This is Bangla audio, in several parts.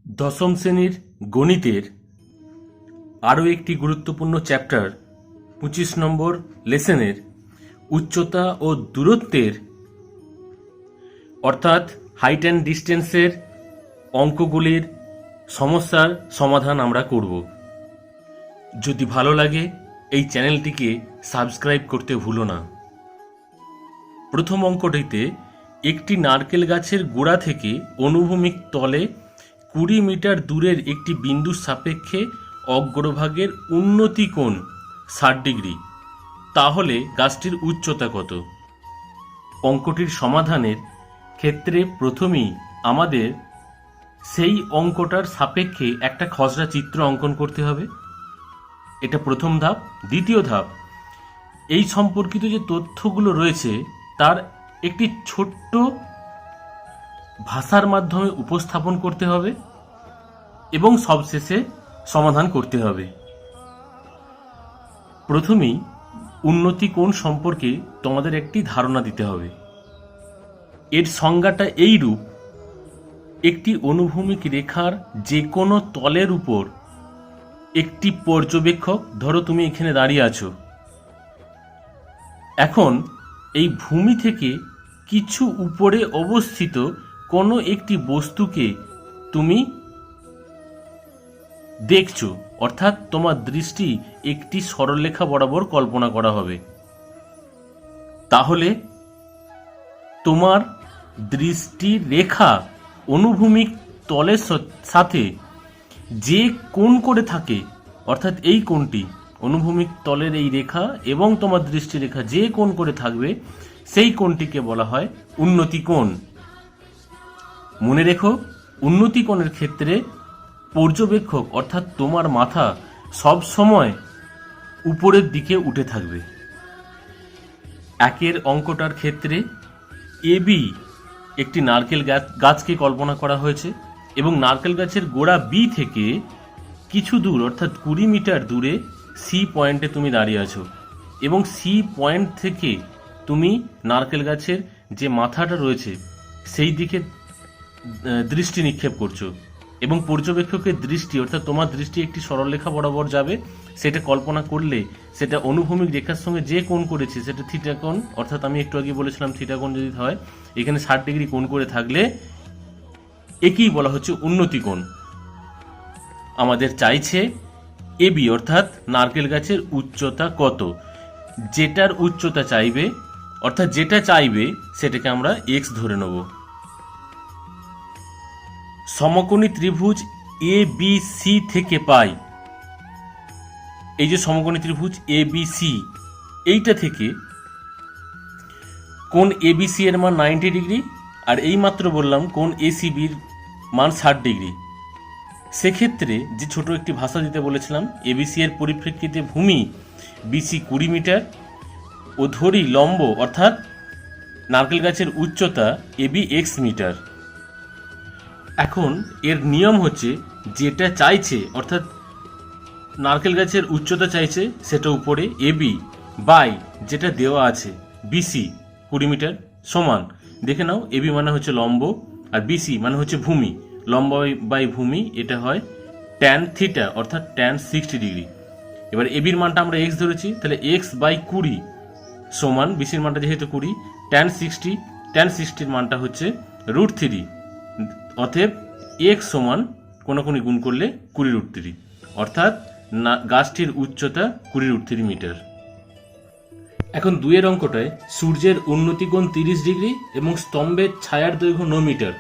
দশম শ্রেণীর গণিতের আরও একটি গুরুত্বপূর্ণ চ্যাপ্টার 25 নম্বর লেসনের উচ্চতা ও দূরত্বের অর্থাৎ হাইট অ্যান্ড ডিস্টেন্সের অঙ্কগুলির সমস্যার সমাধান আমরা করব। যদি ভালো লাগে এই চ্যানেলটিকে সাবস্ক্রাইব করতে ভুলো না। প্রথম অঙ্কটিতে একটি নারকেল গাছের গোড়া থেকে অনুভূমিক তলে 20 মিটার দূরের একটি বিন্দুর সাপেক্ষে অগ্রভাগের উন্নতি কোণ 60 ডিগ্রি, তাহলে গাছটির উচ্চতা কত? অঙ্কটির সমাধানের ক্ষেত্রে প্রথমেই আমাদের সেই অঙ্কটার সাপেক্ষে একটা খসড়া চিত্র অঙ্কন করতে হবে। এটা প্রথম ধাপ। দ্বিতীয় ধাপ, এই সম্পর্কিত যে তথ্যগুলো রয়েছে তার একটি ছোট্ট ভাষার মাধ্যমে উপস্থাপন করতে হবে এবং সবশেষে সমাধান করতে হবে। প্রথমেই উন্নতি কোণ সম্পর্কে তোমাদের একটি ধারণা দিতে হবে। এর সংজ্ঞাটা এইরূপ: একটি অনুভূমিক রেখার যে কোনো তলের উপর একটি পর্যবেক্ষক, ধরো তুমি এখানে দাঁড়িয়ে আছো, এখন এই ভূমি থেকে কিছু উপরে অবস্থিত কোনো একটি বস্তুকে তুমি দেখছো, অর্থাৎ তোমার দৃষ্টি একটি সরলরেখা বরাবর কল্পনা করা হবে। তাহলে তোমার দৃষ্টি রেখা অনুভূমিক তলের সাথে যে কোণ করে থাকে, অর্থাৎ এই কোণটি অনুভূমিক তলের এই রেখা এবং তোমার দৃষ্টি রেখা যে কোণ করে থাকবে সেই কোণটিকে বলা হয় উন্নতি কোণ। মনে রেখো, উন্নতি কোণের ক্ষেত্রে পর্যবেক্ষক অর্থাৎ তোমার মাথা সব সময় উপরের দিকে উঠে থাকবে। একের অঙ্কটার ক্ষেত্রে এবি একটি নারকেল গাছকে কল্পনা করা হয়েছে এবং নারকেল গাছের গোড়া বি থেকে কিছু দূর অর্থাৎ 20 মিটার দূরে সি পয়েন্টে তুমি দাঁড়িয়ে আছো এবং সি পয়েন্ট থেকে তুমি নারকেল গাছের যে মাথাটা রয়েছে সেই দিকে দৃষ্টি নিক্ষেপ করছো এবং পর্যবেক্ষকের দৃষ্টি অর্থাৎ তোমার দৃষ্টি একটি সরলরেখা বরাবর যাবে। সেটা কল্পনা করলে সেটা অনুভূমিক রেখার সঙ্গে যে কোণ করেছে সেটা থিটা কোণ, অর্থাৎ আমি একটু আগে বলেছিলাম থিটা কোণ যদি হয়, এখানে 60 ডিগ্রি কোণ করে থাকলে একেই বলা হচ্ছে উন্নতি কোণ। আমাদের চাইছে এবি অর্থাৎ নারকেল গাছের উচ্চতা কত। যেটার উচ্চতা চাইবে অর্থাৎ যেটা চাইবে সেটাকে আমরা এক্স ধরে নেব। সমকোণী ত্রিভুজ এ বি সি থেকে পাই, এই যে সমকোণী ত্রিভুজ এ বি সি, এইটা থেকে কোণ এবিসি এর মান 90 ডিগ্রি আর এই মাত্র বললাম কোণ এসিবির মান 60 ডিগ্রি। সেক্ষেত্রে যে ছোট একটি ভাষা দিতে বলেছিলাম, এবিসি এর পরিপ্রেক্ষিতে ভূমি বিসি 20 মিটার ও ধরি লম্ব অর্থাৎ নারকেল গাছের উচ্চতা এবি এক্স মিটার। এখন এর নিয়ম হচ্ছে যেটা চাইছে অর্থাৎ নারকেল গাছের উচ্চতা চাইছে সেটা উপরে এবি বাই যেটা দেওয়া আছে বিসি 20 মিটার সমান, দেখে নাও এবি মানে হচ্ছে লম্ব আর বিসি মানে হচ্ছে ভূমি। লম্ব বাই ভূমি এটা হয় ট্যান থিটা অর্থাৎ ট্যান 60 ডিগ্রি। এবার এবির মানটা আমরা এক্স ধরেছি, তাহলে এক্স বাই 20 সমান বিসির মানটা যেহেতু 20 ট্যান 60 মানটা হচ্ছে √3, অতএব এক্স সমান কোনাকুনি গুণ করলে 20√3, অর্থাৎ গাছটির উচ্চতা 20√3 মিটার। এখন দুইয়ের অঙ্কটায় সূর্যের উন্নতি কোণ 30 ডিগ্রি এবং স্তম্ভের ছায়ার দৈর্ঘ্য 9 মিটার।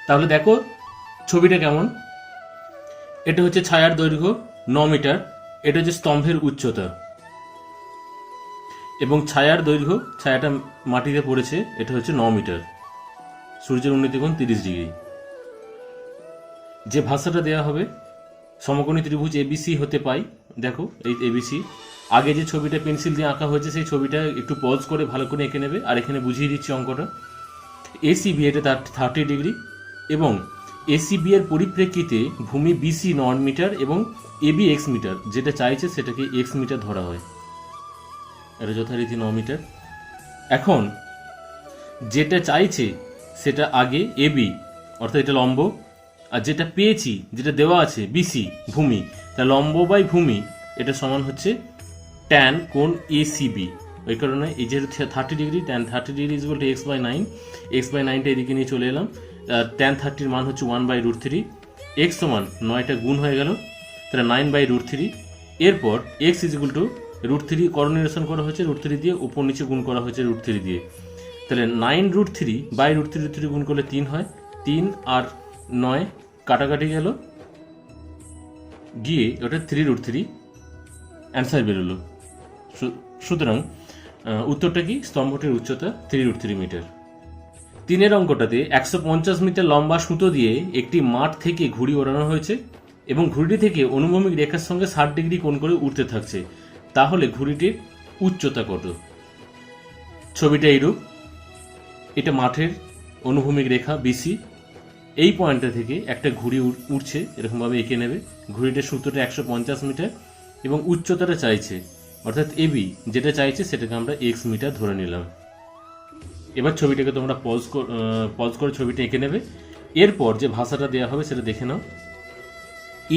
তাহলে দেখো ছবিটা কেমন। এটা হচ্ছে ছায়ার দৈর্ঘ্য 9 মিটার, এটা হচ্ছে স্তম্ভের উচ্চতা এবং ছায়ার দৈর্ঘ্য, ছায়াটা মাটিতে পড়েছে, এটা হচ্ছে 9 মিটার। সূর্যের উন্নতি কোণ 30 ডিগ্রি। যে ভাষাটা দেওয়া হবে সমকোণী ত্রিভুজ এবিসি হতে পাই, দেখো এই এবিসি, আগে যে ছবিটা পেন্সিল দিয়ে আঁকা হয়েছে সেই ছবিটা একটু পজ করে ভালো করে এঁকে নেবে, আর এখানে বুঝিয়ে দিচ্ছি অঙ্কটা। এসিবি এটা 30 ডিগ্রি এবং এসিবি এর পরিপ্রেক্ষিতে ভূমি বিসি 9 মিটার এবং এবি এক্স মিটার, যেটা চাইছে সেটাকে এক্স মিটার ধরা হয়, এটা যথারীতি 9 মিটার। এখন যেটা চাইছে সেটা আগে এবি অর্থাৎ এটা লম্ব আর যেটা পেয়েছি, যেটা দেওয়া আছে বিসি ভূমি, তা লম্ব বাই ভূমি এটা সমান হচ্ছে ট্যান কোণ এসিবি। ওই কারণে এই যেহেতু 30 degree, tan 30 degree is equal two x/9, x/9টা এদিকে নিয়ে চলে এলাম। ট্যান 30-র মান হচ্ছে 1/√3, x সমান 9টা গুণ হয়ে গেল, তাহলে 9/√3। এরপর x ইজ ইকুয়াল টু √3 করোনিরেশন করা হয়েছে √3 দিয়ে, উপর নিচে গুণ করা হয়েছে √3 দিয়ে, তাহলে 9√3/√3 গুণ করলে 3 হয়, 3 আর 9 কাটাকাটি গেল গিয়ে ওটা 3√3 অ্যান্সার বেরোলো। সুতরাং উত্তরটা কি? স্তম্ভটির উচ্চতা 3√3 মিটার। 3-এর অঙ্কটাতে 150 মিটার লম্বা সুতো দিয়ে একটি মাঠ থেকে ঘুড়ি ওড়ানো হয়েছে এবং ঘুড়িটি থেকে অনুভূমিক রেখার সঙ্গে 60 ডিগ্রি কোণ করে উঠতে থাকছে। তাহলে ঘুড়িটির উচ্চতা কত? ছবিটা এইরূপ, এটা মাঠের অনুভূমিক রেখা বিসি, এই পয়েন্টটা থেকে একটা ঘুড়ি উঠছে, এরকমভাবে এঁকে নেবে। ঘুড়িটার সুতোটা 150 মিটার এবং উচ্চতাটা চাইছে, অর্থাৎ এবি যেটা চাইছে সেটাকে আমরা এক্স মিটার ধরে নিলাম। এবার ছবিটাকে তোমরা পজ করে ছবিটা এঁকে নেবে। এরপর যে ভাষাটা দেওয়া হবে সেটা দেখে নাও।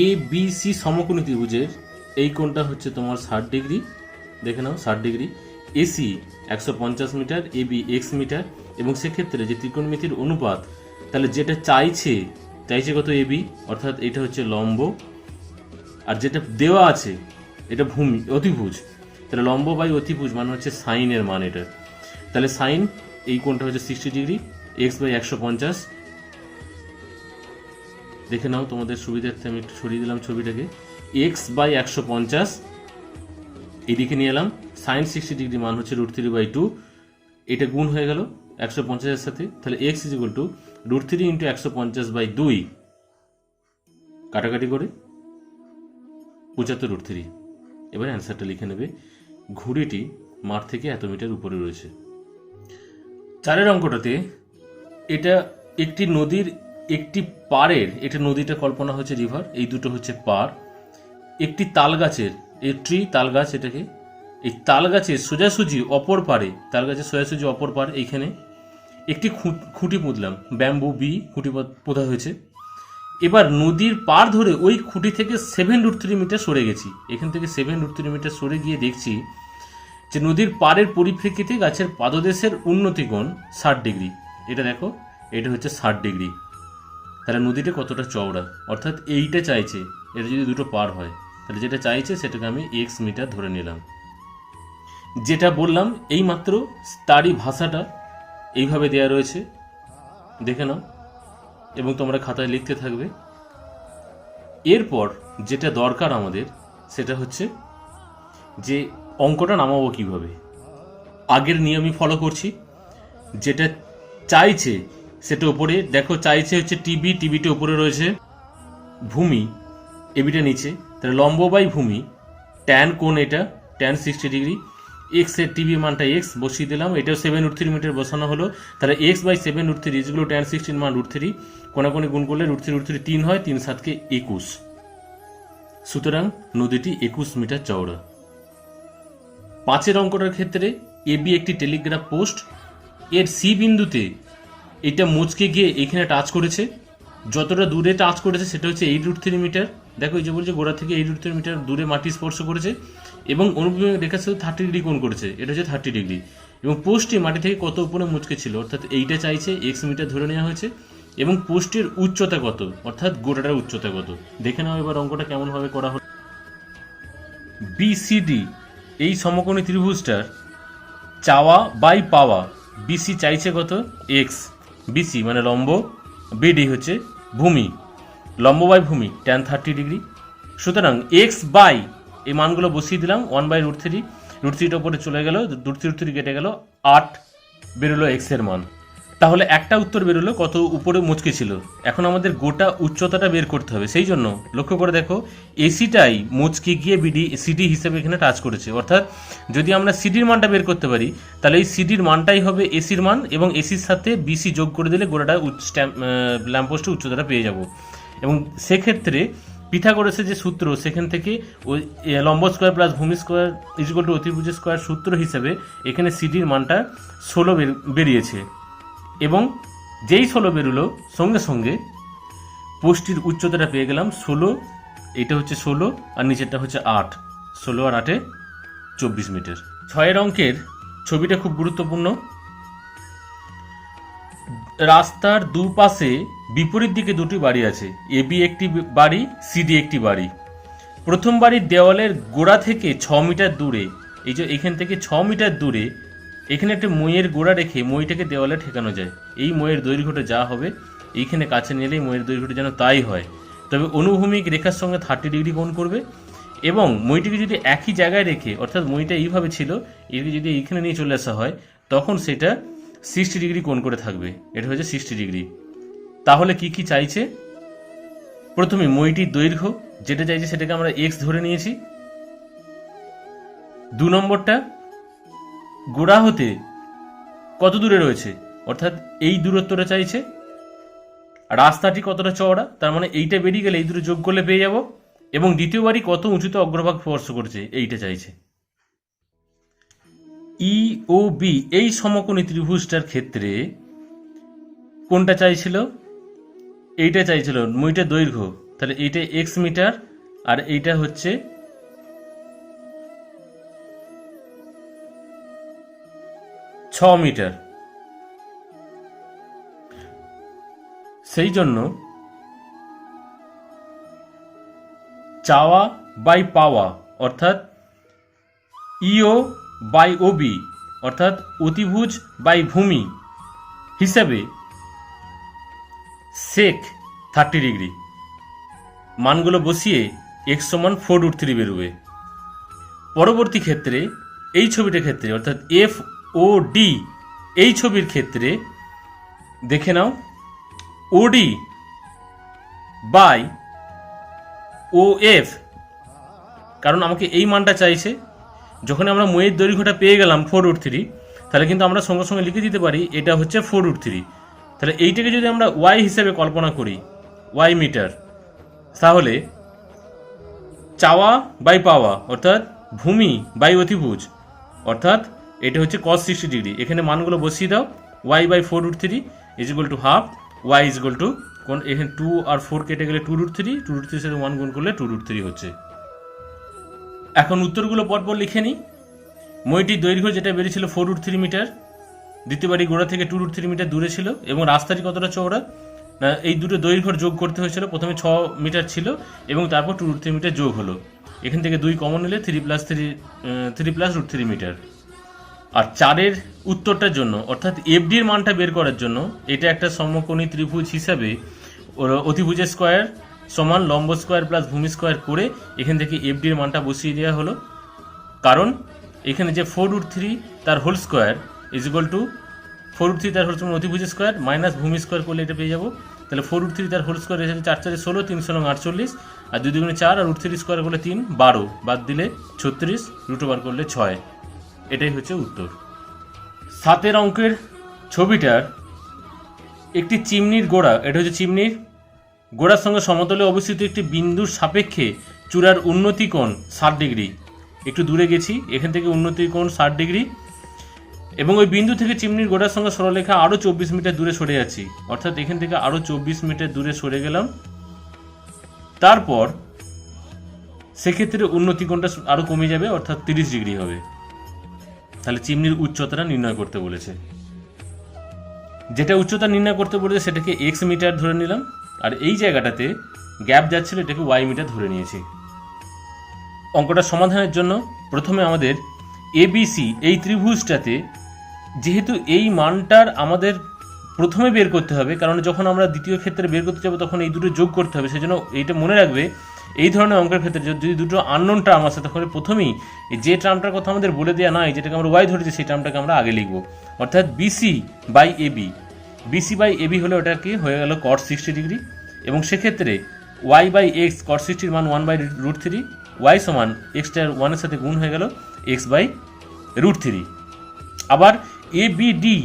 এ বি সি সমকোণী ত্রিভুজের এই কোণটা হচ্ছে তোমার 60 ডিগ্রি, দেখে নাও 60 degree. AC 150 metre, AB x metre, এবং সেক্ষেত্রে যে ত্রিকোণমিতির অনুপাত, তাহলে যেটা চাইছে কত? এবি, অর্থাৎ এটা হচ্ছে লম্ব, আর যেটা দেওয়া আছে এটা ভূমি অতিভুজ, তাহলে লম্ব বাই অতিভুজ মানে হচ্ছে সাইনের মান এটা। তাহলে সাইন এই কোণটা হচ্ছে 60 ডিগ্রি, x/150। দেখে নাও তোমাদের সুবিধার্থে আমি একটু সরিয়ে দিলাম ছবিটাকে। x/150 এদিকে নিয়ে এলাম, সাইন 60 ডিগ্রি মান হচ্ছে √3/2, এটা গুণ হয়ে গেল 150-এর সাথে, তাহলে x ইজ ইকুয়াল টু √3 × 150/2, কাটাকাটি করে 75√3। এবার অ্যান্সারটা লিখে নেবে। ঘুড়িটি মাঠ থেকে এত মিটার উপরে রয়েছে। 4-এর অঙ্কটাতে এটা একটি নদীর একটি পাড়ের, এটা নদীটা কল্পনা হচ্ছে রিভার, এই দুটো হচ্ছে পাড়। একটি তাল গাছের, এই ট্রি তাল গাছ, এটাকে এই তাল গাছের সোজাসুজি অপর পাড়ে, তাল গাছের সোজাসুজি অপর পাড়, এইখানে একটি খুঁটি পুঁতলাম, ব্যাম্বু বি খুঁটি পোঁতা হয়েছে। এবার নদীর পাড় ধরে ওই খুঁটি থেকে 7√3 মিটার সরে গেছি। এখান থেকে 7√3 মিটার সরে গিয়ে দেখছি যে নদীর পাড়ের পরিপ্রেক্ষিতে গাছের পাদদেশের উন্নতি কোণ 60 ডিগ্রি। এটা দেখো, এটা হচ্ছে 60 ডিগ্রি। তাহলে নদীটা কতটা চওড়া, অর্থাৎ এইটা চাইছে, এটা যদি দুটো পার হয় তাহলে যেটা চাইছে সেটাকে আমি এক্স মিটার ধরে নিলাম। যেটা বললাম এই মাত্র তারই ভাষাটা এইভাবে দেয়া রয়েছে, দেখে নাও এবং তোমরা খাতায় লিখতে থাকবে। এরপর যেটা দরকার আমাদের সেটা হচ্ছে যে অঙ্কটা নামাবো কিভাবে। আগের নিয়মই ফলো করছি, যেটা চাইছে সেটা উপরে দেখো, চাইছে হচ্ছে টিবিটা উপরে রয়েছে, ভূমি এবিটা নিচে, তাহলে লম্ব বাই ভূমি, ট্যান কোণ এটা ট্যান 60 ডিগ্রি, এক্স এর টিবি মানটা এক্স বসিয়ে দিলাম, এটাও 7√3 মিটার বসানো হলো, তাহলে x/7√3 ইজগুলো ট্যান 60 মান √3, কোনাকুনি গুণ করলে √3 3 হয়, 3 7 21। সুতরাং নদীটি 21 মিটার চওড়া। 5-এর অঙ্কটার ক্ষেত্রে এবি একটি টেলিগ্রাফ পোস্ট, এর সি বিন্দুতে এটা মুচকে গিয়ে এখানে টাচ করেছে, যতটা দূরে টাচ করেছে সেটা হচ্ছে 8√3 মিটার। দেখো এই যে বলছে গোড়া থেকে 8√3 মিটার দূরে মাটি স্পর্শ করেছে এবং অনুভূমিক রেখার সাথে 30 ডিগ্রি কোণ করেছে, এটা হচ্ছে 30 ডিগ্রি, এবং পোস্টটি মাটি থেকে কত উপরে মুচকে ছিল, অর্থাৎ এইটা চাইছে এক্স মিটার ধরে নেওয়া হয়েছে, এবং পোস্টের উচ্চতা কত, অর্থাৎ গোড়াটার উচ্চতা কত। দেখে নাও এবার অঙ্কটা কেমনভাবে করা হলো। বিসিডি এই সমকোণী ত্রিভুজটার চাওয়া বাই পাওয়া, বিসি চাইছে কত এক্স, বিসি মানে লম্ব, বিডি হচ্ছে ভূমি, লম্ব বাই ভূমি ট্যান 30 ডিগ্রি। সুতরাং এক্স বাই এই মানগুলো বসিয়ে দিলাম, 1/√3, √3টা উপরে চলে গেল, √3 কেটে গেল, 8 বেরোলো এক্স এর মান। তাহলে একটা উত্তর বেরোলো কত উপরে মুচকে ছিল। এখন আমাদের গোটা উচ্চতাটা বের করতে হবে, সেই জন্য লক্ষ্য করে দেখো এসিটাই মুচকে গিয়ে বিডি সিডি হিসেবে এখানে টাচ করেছে, অর্থাৎ যদি আমরা সিডির মানটা বের করতে পারি তাহলে এই সিডির মানটাই হবে এসির মান, এবং এসির সাথে বিসি যোগ করে দিলে গোটাটা ল্যাম্পপোস্টের উচ্চতাটা পেয়ে যাব। এবং সেক্ষেত্রে পিথাগোরাসের যে সূত্র, সেখান থেকে ওই লম্ব স্কোয়ার প্লাস ভূমি স্কোয়ার ইজুয়াল টু অতিভুজ স্কোয়ার সূত্র হিসেবে এখানে সিডির মানটা 16 বেরিয়েছে, এবং যেই 16 বেরোলো সঙ্গে সঙ্গে পোস্টটির উচ্চতাটা পেয়ে গেলাম 16, এটা হচ্ছে 16 আর নিচেরটা হচ্ছে 8, 16 আর 8 24 মিটার। 6 অঙ্কের ছবিটা খুব গুরুত্বপূর্ণ। রাস্তার দুপাশে বিপরীত দিকে দুটি বাড়ি আছে, এবি একটি বাড়ি, সিডি একটি বাড়ি। প্রথম বাড়ির দেওয়ালের গোড়া থেকে 6 মিটার দূরে, এই যে এখান থেকে 6 মিটার দূরে এখানে একটা মইয়ের গোড়া রেখে মইটাকে দেওয়ালে ঠেকানো যায়। এই মইয়ের দৈর্ঘ্যটা যা হবে এইখানে কাছে নিলেই মইয়ের দৈর্ঘ্যটা যেন তাই হয়। তবে অনুভূমিক রেখার সঙ্গে 30 ডিগ্রি কোণ করবে এবং মইটিকে যদি একই জায়গায় রেখে, অর্থাৎ মইটা এইভাবে ছিল, এটাকে যদি এইখানে নিয়ে চলে আসা হয় তখন সেটা 60 ডিগ্রি কোণ করে থাকবে। এটা হচ্ছে 60 ডিগ্রি। তাহলে কি কি চাইছে? প্রথমে মইটির দৈর্ঘ্য যেটা চাইছে সেটাকে আমরা এক্স ধরে নিয়েছি। 2 নম্বরটা গোড়া হতে কত দূরে রয়েছে, অর্থাৎ এই দূরত্বটা চাইছে। রাস্তাটি কতটা চওড়া, তার মানে এইটা বেরিয়ে গেলে এই দুটো যোগ করলে পেয়ে যাব। এবং দ্বিতীয়বারই কত উঁচুতে অগ্রভাগ স্পর্শ করছে এইটা চাইছে। ই ও বি এই সমকোণী ত্রিভুজটার ক্ষেত্রে কোনটা চাইছিল? এইটা চাইছিল মইটার দৈর্ঘ্য, তাহলে এইটা এক্স মিটার আর এইটা হচ্ছে 6 মিটার। সেই জন্য চাওয়া বাই পাওয়া অর্থাৎ ইও বাই ওবি অর্থাৎ অতিভুজ বাই ভূমি হিসাবে সেক 30 ডিগ্রি। মানগুলো বসিয়ে এক্স সমান 4√3 বেরোবে। পরবর্তী ক্ষেত্রে এই ছবিটার ক্ষেত্রে অর্থাৎ এফ ও ডি এই ছবির ক্ষেত্রে দেখে নাও, ওডি বাই ও এফ, কারণ আমাকে এই মানটা চাইছে। যখন আমরা মইয়ের দৈর্ঘ্যটা পেয়ে গেলাম 4√3, তাহলে কিন্তু আমরা সঙ্গে সঙ্গে লিখে দিতে পারি এটা হচ্ছে 4√3। তাহলে এইটাকে যদি আমরা ওয়াই হিসেবে কল্পনা করি, ওয়াই মিটার, তাহলে চাওয়া বাই পাওয়া অর্থাৎ ভূমি বাই অতিভুজ অর্থাৎ এটা হচ্ছে cos 60 ডিগ্রি। এখানে মানগুলো বসিয়ে দাও, y by 4√3 is equal to half, y is equal to কোন এখানে 2 আর 4 কেটে গেলে 2√3, 2√3 সাথে 1 গুণ করলে 2√3 হচ্ছে। এখন উত্তরগুলো পরপর লিখে নিই। মইটির দৈর্ঘ্য যেটা বেরিয়েছিল 4√3 মিটার, দ্বিতীয়বারই গোড়া থেকে 2√3 মিটার দূরে ছিল এবং রাস্তাটি কতটা চওড়া না এই দুটো দৈর্ঘ্য যোগ করতে হয়েছিল। প্রথমে 6 মিটার ছিল এবং তারপর 2√3 মিটার যোগ হলো। এখান থেকে 2 কমন নিলে 3+√3 মিটার। আর 4-এর উত্তরটার জন্য অর্থাৎ এফডির মানটা বের করার জন্য এটা একটা সমকোণী ত্রিভুজ হিসাবে অতিভুজের স্কোয়ার সমান লম্ব স্কোয়ার প্লাস ভূমি স্কোয়ার করে এখান থেকে এফডির মানটা বসিয়ে দেওয়া হলো। কারণ এখানে যে 4√3 তার whole square is equal to 4√3 তার হোল স্কোয়ার অতিভুজ স্কোয়ার মাইনাস ভূমি স্কোয়ার করলে এটা পেয়ে যাবো। তাহলে 4√3 তার হোল স্কোয়ার এসেছে 4 4 16, 3 16 48 আর 2 2 4 আর √3 স্কোয়ার করলে 3 12, বাদ দিলে 36, রুট ওভার করলে 6। এটাই হচ্ছে উত্তর। 7-এর অঙ্কের ছবিটার একটি চিমনির গোড়া, এটা হচ্ছে চিমনির গোড়ার সঙ্গে সমতলে অবস্থিত একটি বিন্দুর সাপেক্ষে চূড়ার উন্নতি কোণ 60 ডিগ্রি। একটু দূরে গেছি, এখান থেকে উন্নতি কোণ 60 ডিগ্রি এবং ওই বিন্দু থেকে চিমনির গোড়ার সঙ্গে সরলরেখা আরও 24 মিটার দূরে সরে যাচ্ছি, অর্থাৎ এখান থেকে আরও 24 মিটার দূরে সরে গেলাম। তারপর সেক্ষেত্রে উন্নতি কোণটা আরও কমে যাবে, অর্থাৎ 30 ডিগ্রি হবে। তাহলে চিমনির উচ্চতাটা নির্ণয় করতে বলেছে। যেটা উচ্চতা নির্ণয় করতে বলেছে সেটাকে এক্স মিটার ধরে নিলাম, আর এই জায়গাটাতে গ্যাপ যাচ্ছিল এটাকে ওয়াই মিটার ধরে নিয়েছি। অঙ্কটা সমাধানের জন্য প্রথমে আমাদের এবিসি এই ত্রিভুজটাতে যেহেতু এই মানটার আমাদের প্রথমে বের করতে হবে, কারণ যখন আমরা দ্বিতীয় ক্ষেত্রে বের করতে যাবো তখন এই দুটো যোগ করতে হবে। সেজন্য এইটা মনে রাখবে, এই ধরনের অঙ্কের ক্ষেত্রে যদি দুটো আননোন টার্ম আসে তখন প্রথমেই যে টার্মটার কথা আমাদের বলে দেওয়া নয়, যেটাকে আমরা ওয়াই ধরেছি সেই টার্মটাকে আমরা আগে লিখবো, অর্থাৎ BC by AB. BC by AB হলে ওটা কি হয়ে গেল cos 60 ডিগ্রি এবং সেক্ষেত্রে ওয়াই বাই এক্স cos 60 মান 1/√3, ওয়াই সমান এক্সটার 1-এর সাথে গুণ হয়ে গেল x/√3। আবার এ বি ডি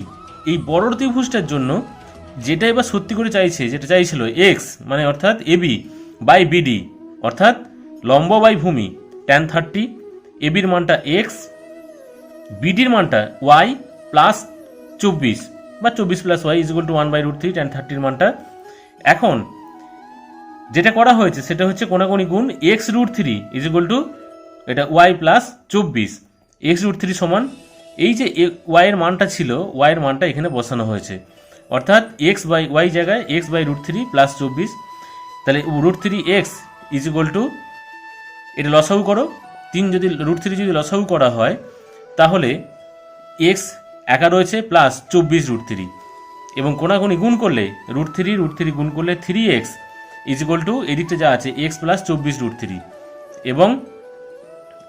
এই বড় ত্রিভুজটার জন্য যেটা এবার সত্যি করে চাইছে, যেটা চাইছিল এক্স মানে অর্থাৎ এবি বাই বিডি অর্থাৎ লম্ব বাই ভূমি tan 30, এবির মানটা এক্স, বিডির মানটা ওয়াই প্লাস 24 বা 24 plus y is equal to 1/√3 tan 30-র মানটা। এখন যেটা করা হয়েছে সেটা হচ্ছে কোনাকুনি গুণ x√3 ইজ ইকুয়াল টু এটা y প্লাস 24, x√3 সমান এই যে y এর মানটা ছিল, y এর মানটা এখানে বসানো হয়েছে, অর্থাৎ y জায়গায় x/√3 প্লাস 24, তাহলে √3x ইজ ইকুয়াল টু এটা লসাগু করো, 3 যদি √3 যদি লসাগু করা হয় তাহলে x একা রয়েছে প্লাস 24√3 এবং কোনাকুনি গুণ করলে √3 গুণ করলে 3x ইজ ইকুয়াল টু এদিকটা যা আছে x প্লাস 24√3 এবং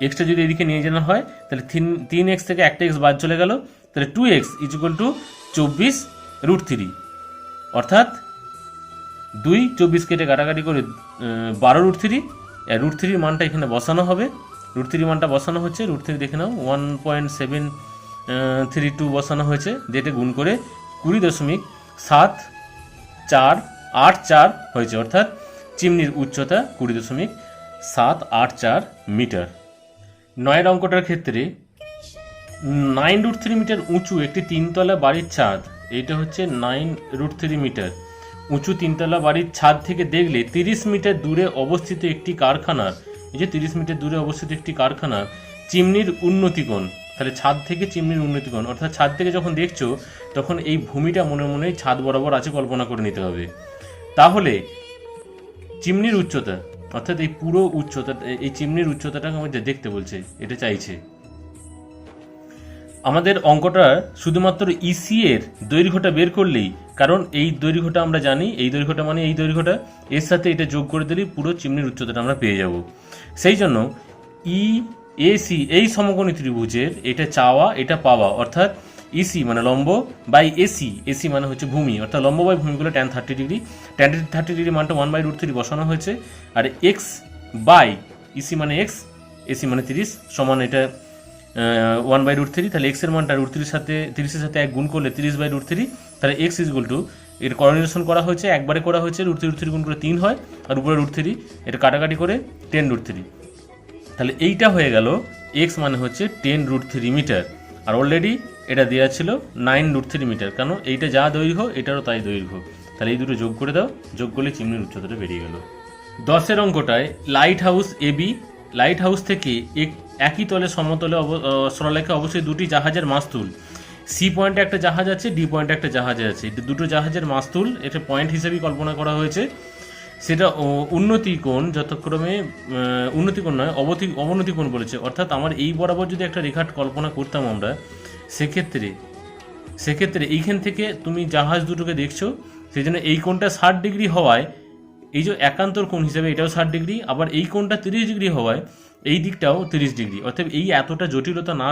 এক্সটা যদি এদিকে নিয়ে যাওয়া হয় তাহলে 3x থেকে একটা x বাদ চলে গেল, তাহলে 2x ইজ ইকুয়াল টু 24√3, অর্থাৎ 24 কেটে কাটাকাটি করে 12√3, √3 মানটা এখানে বসানো হবে, √3 মানটা বসানো হচ্ছে, √3 দেখে নাও 1.732 বসানো হয়েছে, যেটা গুণ করে 20.7484 হয়েছে, অর্থাৎ চিমনির উচ্চতা 20.784 মিটার। 9 অঙ্কটার ক্ষেত্রে 9√3 মিটার উঁচু একটি 3তলা বাড়ির ছাদ, এইটা হচ্ছে 9√3 মিটার উঁচু 3তলা বাড়ির ছাদ থেকে দেখলে 30 মিটার দূরে অবস্থিত একটি কারখানার, এই যে 30 মিটার দূরে অবস্থিত একটি কারখানার চিমনির উন্নতিকোণ, তাহলে ছাদ থেকে চিমনির উন্নতিকোণ, অর্থাৎ ছাদ থেকে যখন দেখছো তখন এই ভূমিটা মনে মনে ছাদ বরাবর আছে কল্পনা করে নিতে হবে। তাহলে চিমনির উচ্চতা, অর্থাৎ এই পুরো উচ্চতা, এই চিমনির উচ্চতাটাকে আমাদের দেখতে বলছে, এটা চাইছে। আমাদের অঙ্কটা শুধুমাত্র ইসি এর দৈর্ঘ্যটা বের করলেই, কারণ এই দৈর্ঘ্যটা আমরা জানি, এই দৈর্ঘ্যটা মানে এই দৈর্ঘ্যটা, এর সাথে এটা যোগ করে দিলেই পুরো চিমনির উচ্চতাটা আমরা পেয়ে যাব। সেই জন্য EAC এই সমকোণী ত্রিভুজের এটা চাওয়া এটা পাওয়া, অর্থাৎ ইসি মানে লম্ব বাই এসি মানে হচ্ছে ভূমি, অর্থাৎ লম্ব বাই ভূমিগুলো tan 30 ডিগ্রি, tan 30 ডিগ্রি মানটা 1/√3 বসানো হয়েছে, আর এক্স বাই ইসি মানে এক্স, এসি মানে 30 সমান এটা 1/√3, তাহলে এক্স এর মানটা √3 সাথে 30-এর সাথে 1 গুণ করলে 30/√3, তাহলে এক্স ইজ ইকুয়াল টু এর কোঅর্ডিনেশন করা হয়েছে, একবারে করা হয়েছে, √3 গুণ করে 3 হয়, আর উপরে √3 এটা কাটাকাটি করে 10√3, তাহলে এইটা হয়ে গেল এক্স মানে হচ্ছে 10√3 মিটার, আর অলরেডি এটা দেওয়া ছিল 9√3 মিটার, কারণ এইটা যা দৈর্ঘ্য এটারও তাই দৈর্ঘ্য, তাহলে এই দুটো যোগ করে দাও, যোগ করলে চিমনির উচ্চতাটা বেরিয়ে গেল। 10 অঙ্কটায় lighthouse AB, lighthouse থেকে একই তলে সমতলে সরলরেখায় অবশ্যই দুটি জাহাজের মাস্তুল, সি পয়েন্টে একটা জাহাজ আছে, ডি পয়েন্টে একটা জাহাজ আছে, দুটো জাহাজের মাস্তুল এটা পয়েন্ট হিসেবেই কল্পনা করা হয়েছে, সেটা উন্নতি কোণ যথাক্রমে উন্নতি কোণ নয় অবনতি কোণ বলেছে, অর্থাৎ আমার এই বরাবর যদি একটা রেখা কল্পনা করতাম আমরা, সেক্ষেত্রে এইখান থেকে তুমি জাহাজ দুটোকে দেখছো, সেই জন্য এই কোণটা 60 ডিগ্রি হওয়ায় এই যে একান্তর কোণ হিসেবে এটাও 60 ডিগ্রি, আবার এই কোণটা 30 ডিগ্রি হওয়ায় এই দিকটাও 30 ডিগ্রি, অর্থাৎ এই এতটা জটিলতা না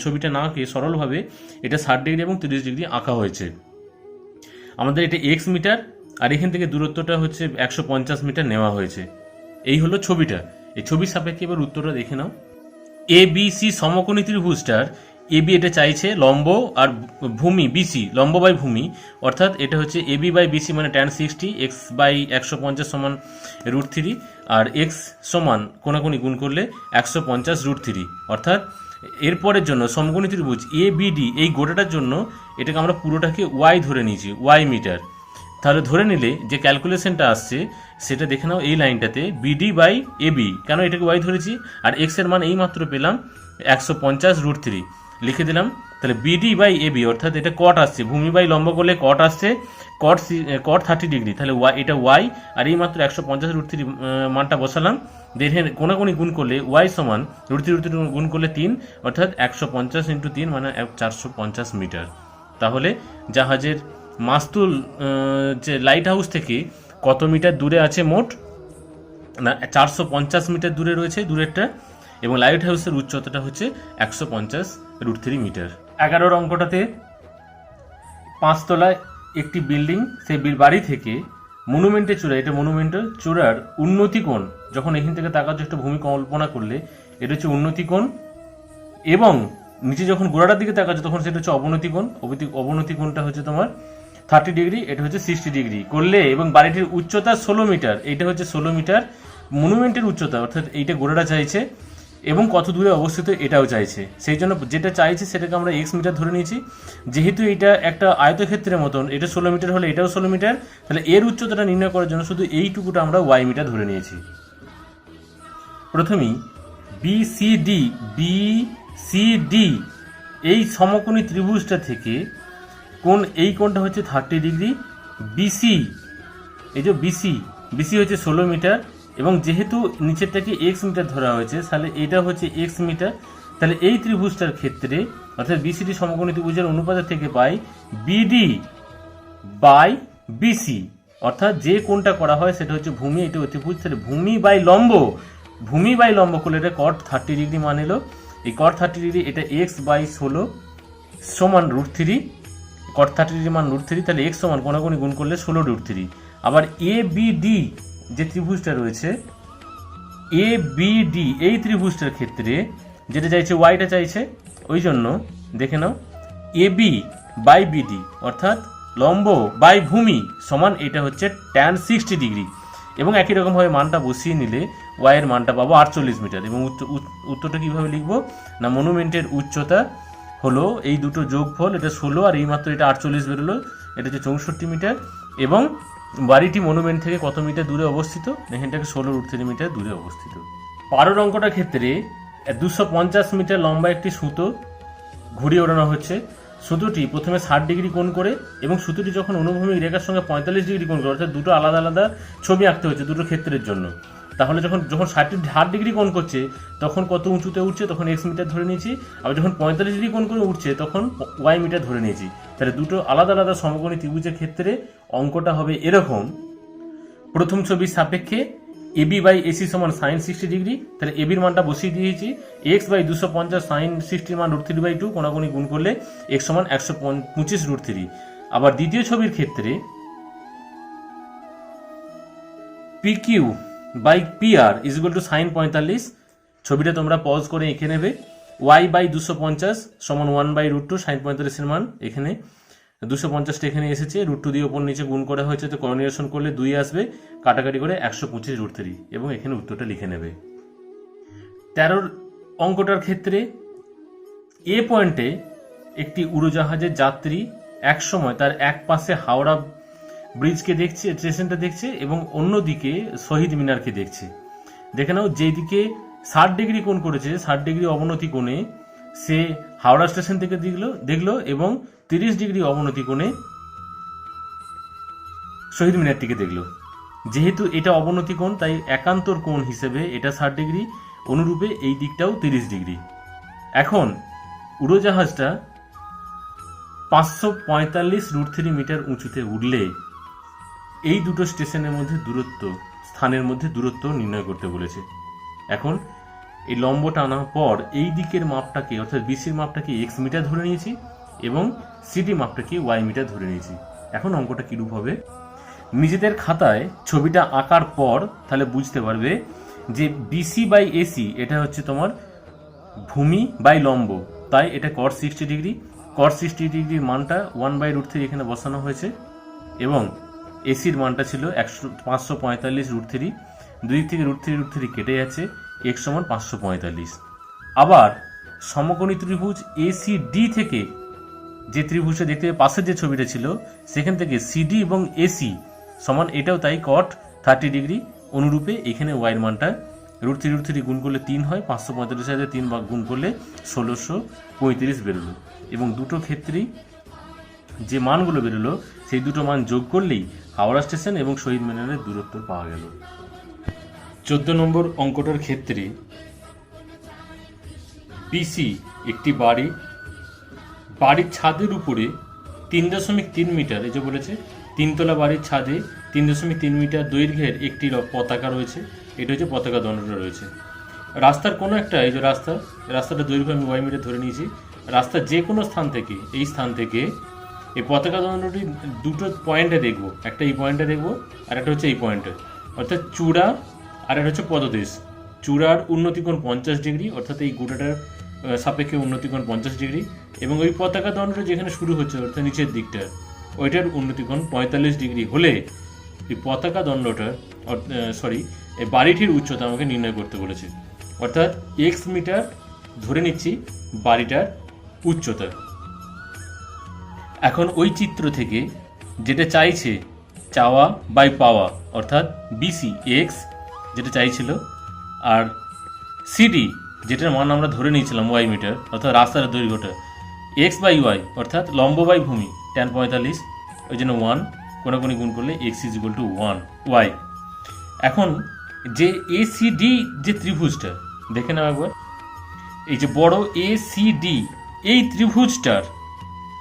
ছবিটা না আঁকে সরলভাবে এটা 60 ডিগ্রি এবং 30 ডিগ্রি আঁকা হয়েছে। আমাদের এটা এক্স মিটার, আর এখান থেকে দূরত্বটা হচ্ছে 150 মিটার নেওয়া হয়েছে। এই হলো ছবিটা, এই ছবির সাপেক্ষে এবার উত্তরটা দেখে নাও। ABC সমকোণী ত্রিভুজটার এবি এটা চাইছে লম্ব আর ভূমি বিসি, লম্ব বাই ভূমি, অর্থাৎ এটা হচ্ছে এবি বাই বিসি মানে tan 60, এক্স বাই 150 সমান √3, আর এক্স সমান কোনাকুনি গুণ করলে 150 √3, অর্থাৎ এরপরের জন্য সমকোণী ত্রিভুজ ABD এই গোটাটার জন্য এটাকে আমরা পুরোটাকে ওয়াই ধরে নিয়েছি, ওয়াই মিটার, তাহলে ধরে নিলে যে ক্যালকুলেশনটা আসছে সেটা দেখে নাও এই লাইনটাতে বিডি বাই এবি, কেন এটাকে ওয়াই ধরেছি, আর এক্স এর মান এই মাত্র পেলাম 150 √3 লিখে দিলাম, তাহলে বিডি বাই এবি, অর্থাৎ এটা কট আসছে, ভূমি বাই লম্ব করলে কট আসছে, কট 30 ডিগ্রি, তাহলে এটা ওয়াই, আর এই মাত্র 150 √3 মানটা বসালাম, দেখে কোনাকুনি গুণ করলে ওয়াই সমান √3 গুণ করলে 3, অর্থাৎ 150 × 3 মানে 450 মিটার। তাহলে জাহাজের মাস্তুল যে লাইট হাউস থেকে কত মিটার দূরে আছে মোট, না 450 মিটার দূরে রয়েছে দূরেরটা, এবং লাইট হাউসের উচ্চতাটা হচ্ছে 150 √3 মিটার। 11 অঙ্কটাতে 5 তলায় একটি বিল্ডিং, সেই বাড়ি থেকে মনুমেন্টের চূড়া, এটা মনুমেন্টের চূড়ার উন্নতি কোণ, যখন এখান থেকে তাকাচ্ছ একটা ভূমি কল্পনা করলে এটা হচ্ছে উন্নতি কোণ, এবং নিচে যখন গোড়াটার দিকে তাকাচ্ছ তখন সেটা হচ্ছে অবনতি কোণ, অবনতি কোণটা হচ্ছে তোমার 30 ডিগ্রি, এটা হচ্ছে 60 ডিগ্রি করলে, এবং বাড়িটির উচ্চতা 16 মিটার, এইটা হচ্ছে 16 মিটার মনুমেন্টের উচ্চতা, অর্থাৎ এইটা গোড়াটা চাইছে, এবং কত দূরে অবস্থিত এটাও চাইছে। সেই জন্য যেটা চাইছে সেটাকে আমরা এক্স মিটার ধরে নিয়েছি। যেহেতু এটা একটা আয়তক্ষেত্রের মতন, এটা 16 মিটার হলে এটাও 16 মিটার, তাহলে এর উচ্চতাটা নির্ণয় করার জন্য শুধু এইটুকুটা আমরা ওয়াই মিটার ধরে নিয়েছি। প্রথমেই বিসিডি এই সমকোণী ত্রিভুজটা থেকে এই কোণটা হচ্ছে 30 ডিগ্রি। বিসি, এই যে বিসি হচ্ছে 16 মিটার, এবং যেহেতু নিচেরটাকে এক্স মিটার ধরা হয়েছে তাহলে এটা হচ্ছে এক্স মিটার। তাহলে এই ত্রিভুজটার ক্ষেত্রে অর্থাৎ বিসিডি সমকোণী ত্রিভুজের অনুপাতের থেকে পাই বিডি বাই বিসি, অর্থাৎ যে কোণটা করা হয় সেটা হচ্ছে ভূমি, এটা অতিভুজ, তাহলে ভূমি বাই লম্ব করলে এটা cot 30 ডিগ্রি মান এলো। এই cot 30 ডিগ্রি এটা এক্স বাই 16 সমান √3, cot 30 ডিগ্রি মান √3, তাহলে এক্স সমান কোণাকুণি গুণ করলে 16 √3। আবার এ বিডি যে ত্রিভুজটা রয়েছে, এ বিডি এই ত্রিভুজটার ক্ষেত্রে যেটা চাইছে ওয়াইটা চাইছে, ওই জন্য দেখে নাও এবি বাই বিডি অর্থাৎ লম্ব বাই ভূমি সমান এটা হচ্ছে tan 60 ডিগ্রি, এবং একই রকমভাবে মানটা বসিয়ে নিলে ওয়াই এর মানটা পাবো 48 মিটার। এবং উত্তরটা কীভাবে লিখবো না, মনুমেন্টের উচ্চতা হলো এই দুটো যোগফল, এটা 16 আর এইমাত্র এটা 48 বেরোলো, এটা হচ্ছে 64 মিটার, এবং বাড়িটি মনুমেন্ট থেকে কত মিটার দূরে অবস্থিত, এখানটাকে 16 √3 মিটার দূরে অবস্থিত। পারদ অঙ্কটার ক্ষেত্রে 250 মিটার লম্বা একটি সুতো ঘুরিয়ে ওড়ানো হচ্ছে। সুতোটি প্রথমে 60 ডিগ্রি কোণ করে, এবং সুতোটি যখন অনুভূমিক রেখার সঙ্গে 45 ডিগ্রি কোণ করে, অর্থাৎ দুটো আলাদা আলাদা ছবি আঁকতে হচ্ছে দুটো ক্ষেত্রের জন্য। তাহলে যখন 60 ডিগ্রি কোণ করছে তখন কত উঁচুতে উঠছে, তখন এক্স মিটার ধরে নিয়েছি। আবার যখন 45 ডিগ্রি কোণ করে উঠছে তখন ওয়াই মিটার ধরে নিয়েছি। তাহলে দুটো আলাদা আলাদা সমকোণী ত্রিভুজের ক্ষেত্রে অঙ্কটা হবে এরকম। প্রথম ছবির সাপেক্ষে এবি বাই এসি সমান সাইন 60 ডিগ্রি, তাহলে এবির মানটা বসিয়ে দিয়েছি, এক্স বাই 250 সাইন 60 মান √3/2, কোণাকুণি গুণ করলে এক্স সমান 125 √3। আবার দ্বিতীয় ছবির ক্ষেত্রে PQ by PR is equal to sine 45, ছবিটা তোমরা পজ করে এঁকে নেবে। ওয়াই বাই 250 সমান 1/√2, সাইন 45 এর মান এখানে 250টা এখানে এসেছে, √2 দিয়ে ওপর নিচে গুণ করা হয়েছে, তো কোঅর্ডিনেশন করলে 2 আসবে, কাটাকাটি করে 125 √3, এবং এখানে উত্তরটা লিখে নেবে। 13 অঙ্কটার ক্ষেত্রে এ পয়েন্টে একটি উড়োজাহাজের যাত্রী এক সময় তার এক পাশে হাওড়া ব্রিজকে দেখছে, স্টেশনটা দেখছে, এবং অন্যদিকে শহীদ মিনারকে দেখছে। দেখে নাও, যেই দিকে 60 ডিগ্রি কোণ করেছে 60 ডিগ্রি অবনতি কোণে সে হাওড়া স্টেশন থেকে দেখলো, এবং 30 ডিগ্রি অবনতি কোণে শহীদ মিনারটিকে দেখলো। যেহেতু এটা অবনতি কোণ তাই একান্তর কোণ হিসেবে এটা 60 ডিগ্রি, অনুরূপে এই দিকটাও 30 ডিগ্রি। এখন উড়োজাহাজটা 545 √3 মিটার উঁচুতে উঠলে এই দুটো স্টেশনের মধ্যে স্থানের মধ্যে দূরত্ব নির্ণয় করতে বলেছে। এখন এই লম্বটা আনার পর এই দিকের মাপটাকে অর্থাৎ বিসির মাপটাকে এক্স মিটার ধরে নিয়েছি, এবং সিডি মাপটাকে ওয়াই মিটার ধরে নিয়েছি। এখন অঙ্কটা কিরূপ হবে, নিজেদের খাতায় ছবিটা আঁকার পর তাহলে বুঝতে পারবে যে বিসি বাই এসি এটা হচ্ছে তোমার ভূমি বাই লম্ব, তাই এটা cot 60 ডিগ্রি। cot 60 ডিগ্রির মানটা 1/√3 এখানে বসানো হয়েছে, এবং এসির মানটা ছিল 545 √3, দুই দিক থেকে √3 কেটে যাচ্ছে, x সমান 545। আবার সমকোণী ত্রিভুজ ACD থেকে যে ত্রিভুজটা দেখতে পাশের যে ছবিটা ছিল সেখান থেকে সিডি এবং এসি সমান এটাও তাই cot 30 ডিগ্রি, অনুরূপে এখানে ওয়াইয়ের মানটা √3 গুণ করলে 3 হয়, 545 সাথে 3 ভাগ গুণ করলে 1635 বেরোলো, এবং দুটো ক্ষেত্রেই যে মানগুলো বেরোলো সেই দুটো মান যোগ করলেই হাওড়া স্টেশন এবং শহীদ মিনারের দূরত্ব পাওয়া গেল। 14 নম্বর অঙ্কটার ক্ষেত্রে বিসি একটি বাড়ির ছাদের উপরে 3.3 মিটার, এই যে বলেছে 3তলা বাড়ির ছাদে 3.3 মিটার দৈর্ঘ্যের একটি পতাকা রয়েছে, এটা হচ্ছে পতাকা দণ্ডটা রয়েছে। রাস্তার কোনো একটা, এই যে রাস্তাটা দৈর্ঘ্য আমি ওয়াই মিটার ধরে নিয়েছি, রাস্তার যে কোনো স্থান থেকে এই স্থান থেকে এই পতাকা দণ্ডটি দুটো পয়েন্টে দেখবো, একটা এই পয়েন্টে দেখবো আর একটা হচ্ছে এই পয়েন্টে, অর্থাৎ চূড়া আর একটা হচ্ছে পদদেশ। চূড়ার উন্নতিকোণ 50 ডিগ্রি, অর্থাৎ এই গোটাটার সাপেক্ষে উন্নতিকোণ 50 ডিগ্রি, এবং ওই পতাকা দণ্ডটা যেখানে শুরু হচ্ছে অর্থাৎ নিচের দিকটা ওইটার উন্নতিকোণ 45 ডিগ্রি হলে এই পতাকা দণ্ডটার এই বাড়িটির উচ্চতা আমাকে নির্ণয় করতে বলেছে। অর্থাৎ এক্স মিটার ধরে নিচ্ছি বাড়িটার উচ্চতা। এখন ওই চিত্র থেকে যেটা চাইছে চাওয়া বাই পাওয়া, অর্থাৎ বিসি এক্স যেটা চাইছিল, আর সিডি যেটার মান আমরা ধরে নিয়েছিলাম ওয়াই মিটার, অর্থাৎ রাস্তার দৈর্ঘ্যটা, এক্স বাই ওয়াই অর্থাৎ লম্ব বাই ভূমি tan 45, ওই জন্য 1 কোনাকুনি গুণ করলে x is equal to 1 y. এখন যে এসিডি যে ত্রিভুজটা দেখে নাও একবার, এই যে বড় এসিডি এই ত্রিভুজটার,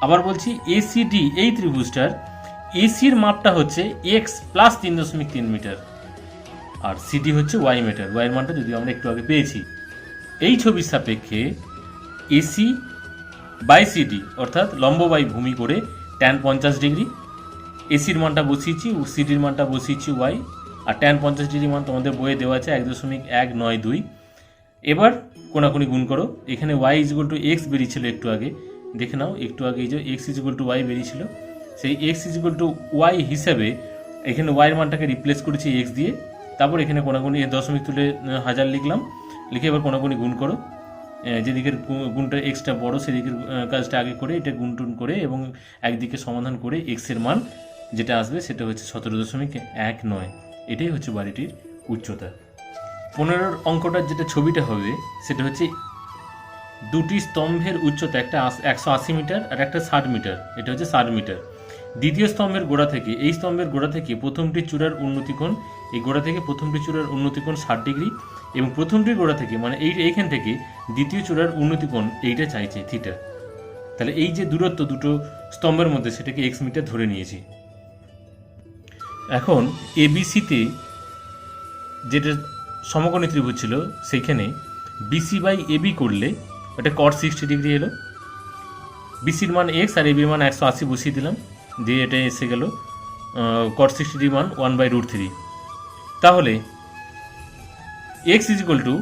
আবার বলছি এসিডি এই ত্রিভুজটার এসির মাপটা হচ্ছে এক্স প্লাস 3.3 মিটার, আর সিডি হচ্ছে ওয়াই মিটার। ওয়াইয়ের মানটা যদিও আমরা একটু আগে পেয়েছি। এই ছবির সাপেক্ষে এসি বাই সিডি অর্থাৎ লম্ব বাই ভূমি করে tan 50 ডিগ্রি, এসির মানটা বসিয়েছি, সিডির মানটা বসিয়েছি ওয়াই, আর tan 50 ডিগ্রি মান তোমাদের বইয়ে দেওয়া আছে 1.192। এবার কোনাকুনি গুণ করো, এখানে y is equal to x বেরিয়েছিল একটু আগে, দেখে নাও একটু আগে এই যে x is equal to y বেরিয়েছিল, সেই x is equal to y হিসেবে এখানে ওয়াইয়ের মানটাকে রিপ্লেস করেছি এক্স দিয়ে, তারপর এখানে কোনাকুনি দশমিক তুলে 1000 লিখলাম, লিখে এবার কোনাকুনি গুণ করো, যেদিকের গুণটা এক্সটা বড় সেদিকের কাজটা আগে করে এটা গুণ টুন করে এবং একদিকে সমাধান করে এক্সের মান যেটা আসবে সেটা হচ্ছে 17.19। এটাই হচ্ছে বাড়িটির উচ্চতা। 15 অঙ্কটার যেটা ছবিটা হবে সেটা হচ্ছে দুটি স্তম্ভের উচ্চতা, একটা 180 মিটার আর একটা 60 মিটার, এটা হচ্ছে 60 মিটার। দ্বিতীয় স্তম্ভের গোড়া থেকে, এই স্তম্ভের গোড়া থেকে প্রথমটি চূড়ার উন্নতিকোণ, এই গোড়া থেকে প্রথমটি চূড়ার উন্নতিকোণ 60 ডিগ্রি, এবং প্রথমটির গোড়া থেকে মানে এইখান থেকে দ্বিতীয় চূড়ার উন্নতিকোণ এইটা চাইছে থিটা। তাহলে এই যে দূরত্ব দুটো স্তম্ভের মধ্যে সেটাকে এক্স মিটার ধরে নিয়েছি। এখন এবিসিতে যেটা সমকোণী ত্রিভুজ ছিল সেইখানে বিসি বাই এবি করলে ওটা cot 60 ডিগ্রি এলো। বিসির মান এক্স আর এবির মান 180 বসিয়ে দিলাম, দিয়ে এটা এসে গেল cot 60 ডিগ্রি মান 1/√3। তাহলে এক্স ইজ ইকুয়াল টু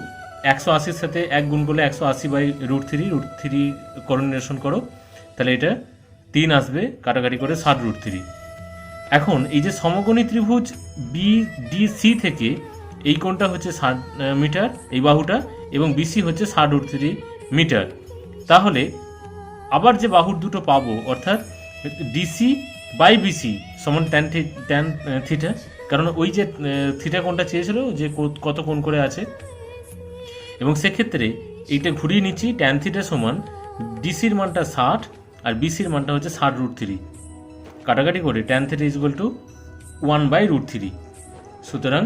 180-র সাথে 1 গুণ করলে 180/√3, √3 করোনেশন করো, তাহলে এটা 3 আসবে, কাটাকাটি করে 60√3। এখন এই যে সমকোণী ত্রিভুজ বিডিসি থেকে এই কোণটা হচ্ছে 60 মিটার এই বাহুটা, এবং বিসি হচ্ছে 60√3 মিটার। তাহলে আবার যে বাহুর দুটো পাবো অর্থাৎ ডিসি বাই বিসি সমান tan থিটা, কারণ ওই যে থিটা কোণটা চেয়েছিল যে কত কোণ করে আছে, এবং সেক্ষেত্রে এইটা ঘুরিয়ে নিচ্ছি, tan থিটা সমান ডিসির মানটা 60 আর বিসির মানটা হচ্ছে 60√3, কাটাকাটি করে tan theta is equal to 1/√3। সুতরাং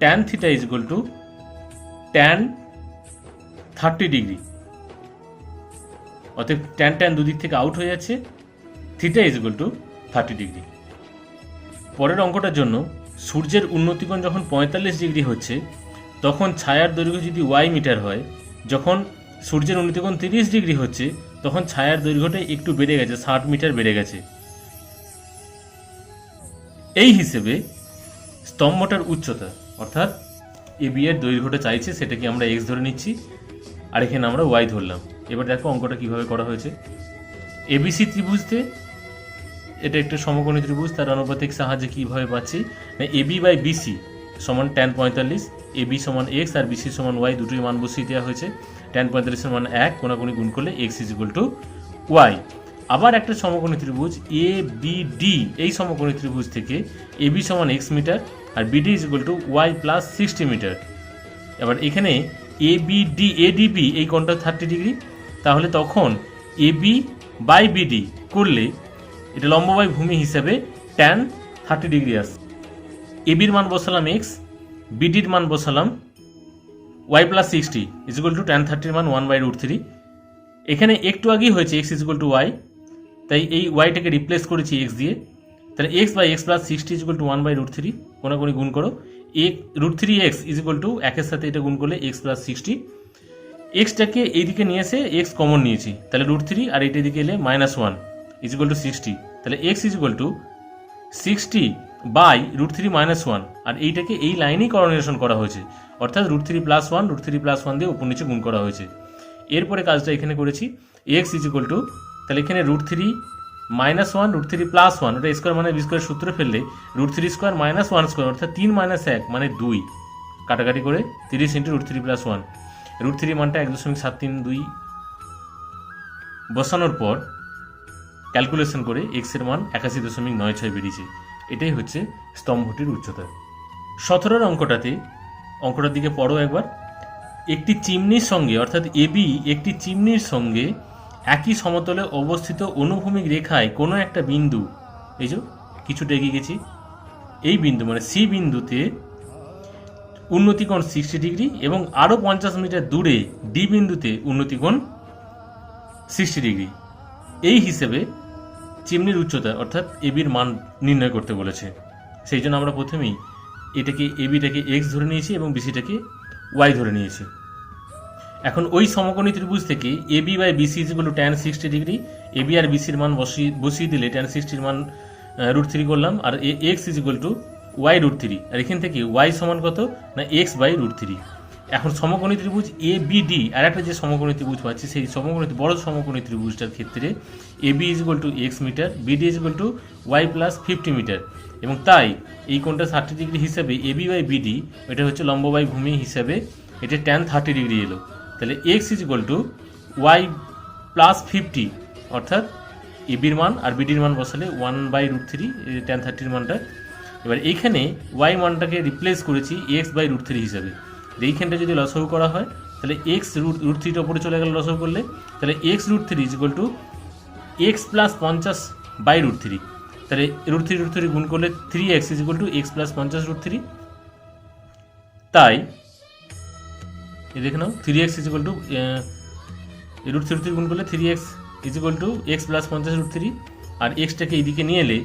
tan theta is equal to tan 30 degree, অতএব tan দুদিক থেকে আউট হয়ে যাচ্ছে, theta is equal to 30 degree. পরের অঙ্কটার জন্য সূর্যের উন্নতিকোণ যখন 45 ডিগ্রি হচ্ছে তখন ছায়ার দৈর্ঘ্য যদি ওয়াই মিটার হয়, যখন সূর্যের উন্নতিকোণ 30 ডিগ্রি হচ্ছে তখন ছায়ার দৈর্ঘ্যটা একটু বেড়ে গেছে, 60 মিটার বেড়ে গেছে। এই হিসেবে স্তম্ভটার উচ্চতা অর্থাৎ এবি এর দৈর্ঘ্যটা চাইছে, সেটাকে আমরা এক্স ধরে নিচ্ছি আর এখানে আমরা ওয়াই ধরলাম। এবার দেখো অঙ্কটা কিভাবে করা হয়েছে। এবিসি ত্রিভুজতে এটা একটা সমকোণী ত্রিভুজ, তার আনুপাতিক সাহায্যে কীভাবে পাচ্ছি না এবি বাই বিসি সমান tan 45, এবি সমান এক্স আর বিসি সমান ওয়াই, দুটোই মান বসিয়ে দেওয়া হয়েছে। tan 45-এর মান 1, কোনাকুনি গুণ করলে x is equal to y. আবার একটা সমকোণী ত্রিভুজ এ বি ডি, এই সমকোণী ত্রিভুজ থেকে এবি সমান এক্স মিটার আর BD is equal to y plus 60 metre. এবার এখানে এবিডি এডিবি এই কোণটা 30 ডিগ্রি, তাহলে তখন এবি বাই বিডি করলে এটা লম্ব বাই ভূমি হিসেবে tan 30 ডিগ্রি আসে। এবির মান বসালাম এক্স, বিডির মান বসালাম y plus 60 is equal to tan 30 মান 1/√3। এখানে একটু আগেই হয়েছে x is equal to y, তাই এই ওয়াইটাকে রিপ্লেস করেছি এক্স দিয়ে, তাহলে x by x plus 60 is equal to 1/√3, কোনাকুনি গুণ করো, √3x ইজ ইকুয়াল টু একের সাথে এটা গুণ করলে এক্স প্লাস 60। এক্সটাকে এইদিকে নিয়ে এসে এক্স কমন নিয়েছি, তাহলে √3 আর এইটা দিকে এলে -1 ইজ ইকুয়াল টু 60, তাহলে x is equal to 60 by √3 -1, আর এইটাকে এই লাইনেই করোনেশন করা হয়েছে, অর্থাৎ √3 + 1 √3 + 1 দিয়ে উপর নিচে গুণ করা হয়েছে। এরপরে কাজটা এখানে করেছি, এক্স ইজ ইকুয়াল টু, তাহলে এখানে √3 - 1 √3 + 1, ওটা স্কোয়ার মানে বি স্কোয়ার সূত্র ফেললে √3² - 1² অর্থাৎ 3 - 1 মানে 2, কাটাকাটি করে 30 × √3 + 1, √3 মানটা 1.732 বসানোর পর ক্যালকুলেশন করে এক্স এর মান 81.96 বেরিয়েছে। এটাই হচ্ছে স্তম্ভটির উচ্চতা। 17 অঙ্কটার দিকে পড়ো একবার। একটি চিমনির সঙ্গে অর্থাৎ এবি একটি চিমনির সঙ্গে একই সমতলে অবস্থিত অনুভূমিক রেখায় কোনো একটা বিন্দু, এই যে কিছুটা এগিয়ে গেছি, এই বিন্দু মানে সি বিন্দুতে উন্নতিকোণ 60 ডিগ্রি এবং আরও 50 মিটার দূরে ডি বিন্দুতে উন্নতিকোণ 60 ডিগ্রি। এই হিসেবে চিমনির উচ্চতা অর্থাৎ এবির মান নির্ণয় করতে বলেছে। সেই জন্য আমরা প্রথমেই এবিটাকে এক্স ধরে নিয়েছি এবং বিসিটাকে ওয়াই ধরে নিয়েছি। এখন ওই সমকোণী ত্রিভুজ থেকে AB by BC equal to tan 60 ডিগ্রি, এবি আর বিসির মান বসিয়ে দিলে tan 60 মান √3 করলাম, আর এক্স ইকুয়াল টু ওয়াই √3, আর এখান থেকে ওয়াই সমান কত না এক্স বাই √3। এখন সমকোণী ত্রিভুজ এ বি ডি আর একটা যে সমকোণী ত্রিভুজ পাচ্ছি সেই বড় সমকোণী ত্রিভুজটার ক্ষেত্রে AB equal to x metre, BD equal to y plus 50 metre, এবং তাই এই কোণটা 60 ডিগ্রি হিসাবে এবি বাই বিডি এটা হচ্ছে লম্ব বাই ভূমি হিসাবে এটা tan 30 ডিগ্রি এলো। তাহলে x equal to y plus 50, অর্থাৎ এবির মান আর বিডির মান বসালে 1/√3 tan 30 মানটা। এবার এইখানে ওয়াই মানটাকে রিপ্লেস করেছি এক্স বাই √3 হিসাবে। এইখানটা যদি লসাগু করা হয় তাহলে এক্স √3টা উপরে চলে গেল লসাগু করলে, তাহলে x √3 equal to x plus 50/√3। তাহলে √3 গুণ করলে 3x equal to x plus 50/√3। তাই দেখে নাও 3x ইকুয়াল টু √3 গুণ করলে 3x equal to x plus 50/√3, আর এক্সটাকে এইদিকে নিয়ে এলে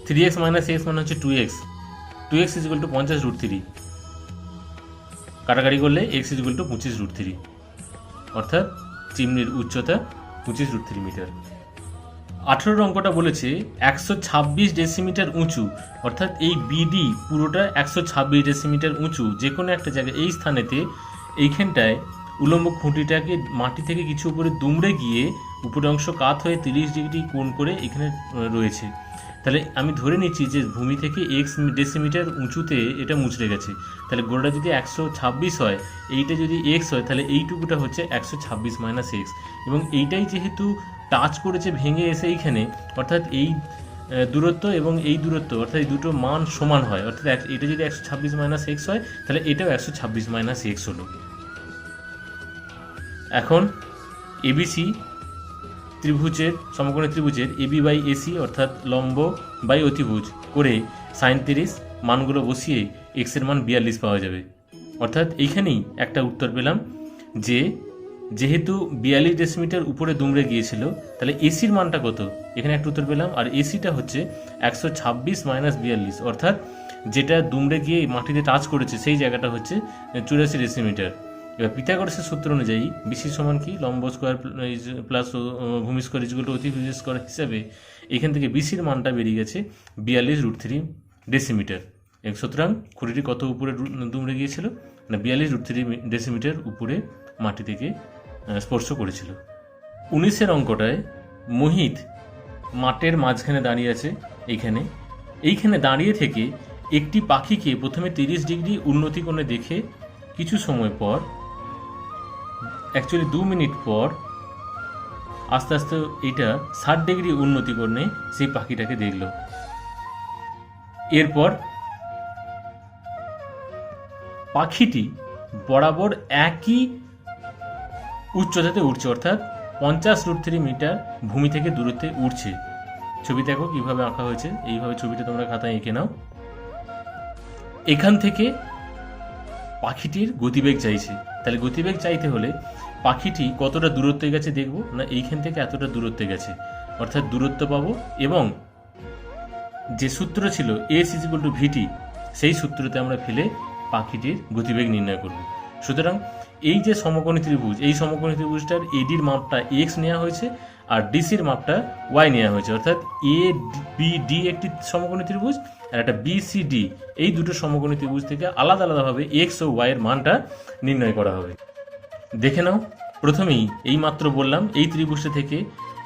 3x মাইনাস এক্স মানে হচ্ছে 2x ইকুয়াল টু 50/√3, কাটাকাটি করলে x ইকুয়াল টু 25/√3, অর্থাৎ চিমনির উচ্চতা 25/√3 মিটার। 18 অঙ্কটা বলেছে 126 ডেসিমিটার উঁচু, অর্থাৎ এই বিডি পুরোটা 126 ডেসিমিটার উঁচু যে কোনো একটা জায়গায় এই স্থানেতে এইখানটায় উলম্ব খুঁটিটাকে মাটি থেকে কিছু উপরে দুমড়ে গিয়ে উপরের অংশ কাত হয়ে 30 ডিগ্রি কোণ করে এখানে রয়েছে। তাহলে আমি ধরে নিচ্ছি যে ভূমি থেকে এক্স ডেসিমিটার উঁচুতে এটা মুচড়ে গেছে। তাহলে গোড়াটা যদি 126 হয়, এইটা যদি এক্স হয়, তাহলে এইটুকুটা হচ্ছে 126 মাইনাস এক্স, এবং এইটাই যেহেতু টাচ করেছে ভেঙে এসে এইখানে, অর্থাৎ এই দূরত্ব এবং এই দূরত্ব অর্থাৎ এই দুটো মান সমান হয়, অর্থাৎ এটা যদি 126 মাইনাস এক্স হয় তাহলে এটাও 126 মাইনাস এক্স হলো। এখন এবিসি ত্রিভুজের সমকোণী ত্রিভুজের এবি বাই এসি অর্থাৎ লম্ব বাই অতিভুজ করে sin 30 মানগুলো বসিয়ে এক্স এর মান 42 পাওয়া যাবে। অর্থাৎ এইখানেই একটা উত্তর পেলাম যে যেহেতু 42 ডেসিমিটার উপরে দুমড়ে গিয়েছিল তাহলে এসির মানটা কত, এখানে একটা উত্তর পেলাম, আর এসিটা হচ্ছে 126 মাইনাস 42, অর্থাৎ যেটা দুমড়ে গিয়ে মাটিতে টাচ করেছে সেই জায়গাটা হচ্ছে 84 ডেসিমিটার। এবার পিথাগোরাসের সূত্র অনুযায়ী বিসি সমান কি লম্ব স্কোয়ার প্লাস ভূমি স্কোয়ার ইকুয়াল টু অতিভুজ স্কোয়ার হিসাবে এখান থেকে বিসির মানটা বেরিয়ে গেছে 42√3 ডেসিমিটার। সুতরাং খুঁটিটি কত উপরে দুমড়ে গিয়েছিল না 42√3 ডেসিমিটার উপরে মাটি থেকে স্পর্শ করেছিল। 19 অঙ্কটায় মোহিত মাঠের মাঝখানে দাঁড়িয়ে আছে। এইখানে দাঁড়িয়ে থেকে একটি পাখিকে প্রথমে 30 ডিগ্রি উন্নতি কোণে দেখে কিছু সময় পর, অ্যাকচুয়ালি 2 মিনিট পর আস্তে আস্তে এটা 60 ডিগ্রি উন্নতি কোণে সেই পাখিটাকে দেখল। এরপর পাখিটি বরাবর একই উচ্চতাতে উঠছে, অর্থাৎ 50√3 মিটার ভূমি থেকে দূরত্বে উঠছে। ছবি দেখো কিভাবে আঁকা হয়েছে, এইভাবে ছবিটা তোমরা খাতায় এঁকে নাও। এখান থেকে পাখিটির গতিবেগ চাইছে, তাহলে গতিবেগ চাইতে হলে পাখিটি কতটা দূরত্বে গেছে দেখব না, এইখান থেকে এতটা দূরত্বে গেছে, অর্থাৎ দূরত্ব পাবো, এবং যে সূত্র ছিল এস ইকুয়াল টু ভিটি সেই সূত্রতে আমরা ফেলে পাখিটির গতিবেগ নির্ণয় করব। সুতরাং এই যে সমকোণী ত্রিভুজ, এই সমকোণী ত্রিভুজটার এডির মাপটা এক্স নেওয়া হয়েছে আর ডিসির মাপটা ওয়াই নেওয়া হয়েছে, অর্থাৎ এ বি ডি একটি সমকোণী ত্রিভুজ আর একটা বিসিডি, এই দুটো সমকোণী ত্রিভুজ থেকে আলাদা আলাদাভাবে এক্স ও ওয়াই এর মানটা নির্ণয় করা হবে। দেখে নাও, প্রথমেই এই মাত্র বললাম এই ত্রিভুজটা থেকে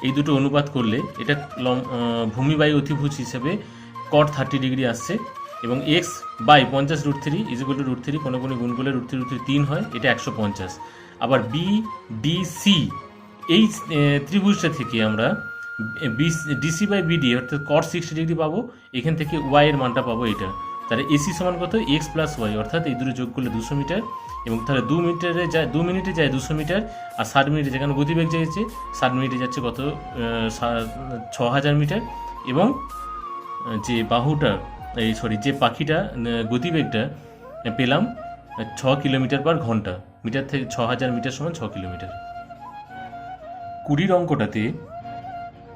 এই দুটো অনুপাত করলে এটা ভূমি বাই অতিভুজ হিসেবে cot 30 ডিগ্রি আসছে। এবং x by 50√3 is equal to √3, কোনো কোনো গুণ করলে √3 3 হয়, এটা 150। আবার বি ডি সি এই ত্রিভুজটা থেকে আমরা ডিসি বাই বিডি অর্থাৎ cot 60° পাবো, এখান থেকে ওয়াই এর মানটা পাবো এটা। তাহলে এসি সমান কত, এক্স প্লাস ওয়াই, অর্থাৎ এই দুটো যোগ করলে 200 মিটার, এবং তাহলে 2 মিনিটে যায় 200 মিটার, আর 60 মিনিটে যেখানে গতিবেগ যাচ্ছে 60 মিনিটে যাচ্ছে কত 6000 মিটার, এবং যে বাহুটা যে পাখিটা গতিবেগটা পেলাম 6 কিলোমিটার পার ঘন্টা, মিটার থেকে 6000 মিটার সমান 6 কিলোমিটার। 20 অঙ্কটাতে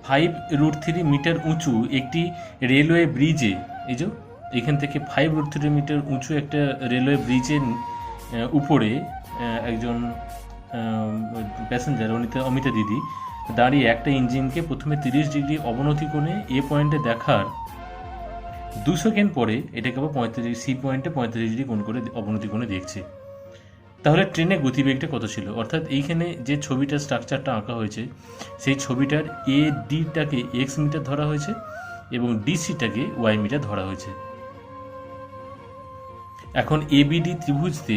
5√3 মিটার উঁচু একটি রেলওয়ে ব্রিজে, এই যে এখান থেকে 5√3 মিটার উঁচু একটা রেলওয়ে ব্রিজের উপরে একজন প্যাসেঞ্জার অমিতা দিদি দাঁড়িয়ে একটা ইঞ্জিনকে প্রথমে 30° অবনতি কোণে এ পয়েন্টে দেখার 2 সেকেন্ড পরে এটাকে আবার 35 সি পয়েন্টে 35° কোণ করে অবনতি কোণে দেখছে। তাহলে ট্রেনের গতিবেগটা কত ছিল? অর্থাৎ এইখানে যে ছবিটার স্ট্রাকচারটা আঁকা হয়েছে সেই ছবিটার এ ডিটাকে এক্স মিটার ধরা হয়েছে এবং ডিসিটাকে ওয়াই মিটার ধরা হয়েছে। এখন এবিডি ত্রিভুজতে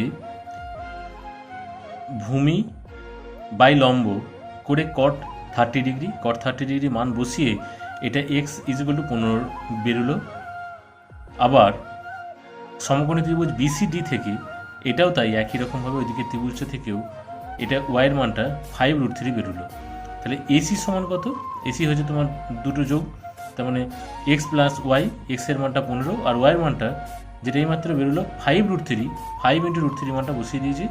ভূমি বাই লম্ব করে cot 30° মান বসিয়ে এটা এক্স ইজ ইকুয়াল টু 15 বেরোলো। আবার সমকোণী ত্রিভুজ বিসিডি থেকে এটাও তাই একই রকমভাবে ওইদিকে ত্রিভুজটা থেকেও এটা ওয়াইয়ের মানটা 5√3 বেরোলো। তাহলে এসি সমান কত? এসি হচ্ছে তোমার দুটো যোগ, তার মানে এক্স প্লাস ওয়াই, এক্সের মানটা 15 আর ওয়াইয়ের মানটা যেটা এইমাত্র বেরোলো 5√3, 5 × √3 মানটা বসিয়ে দিয়েছি,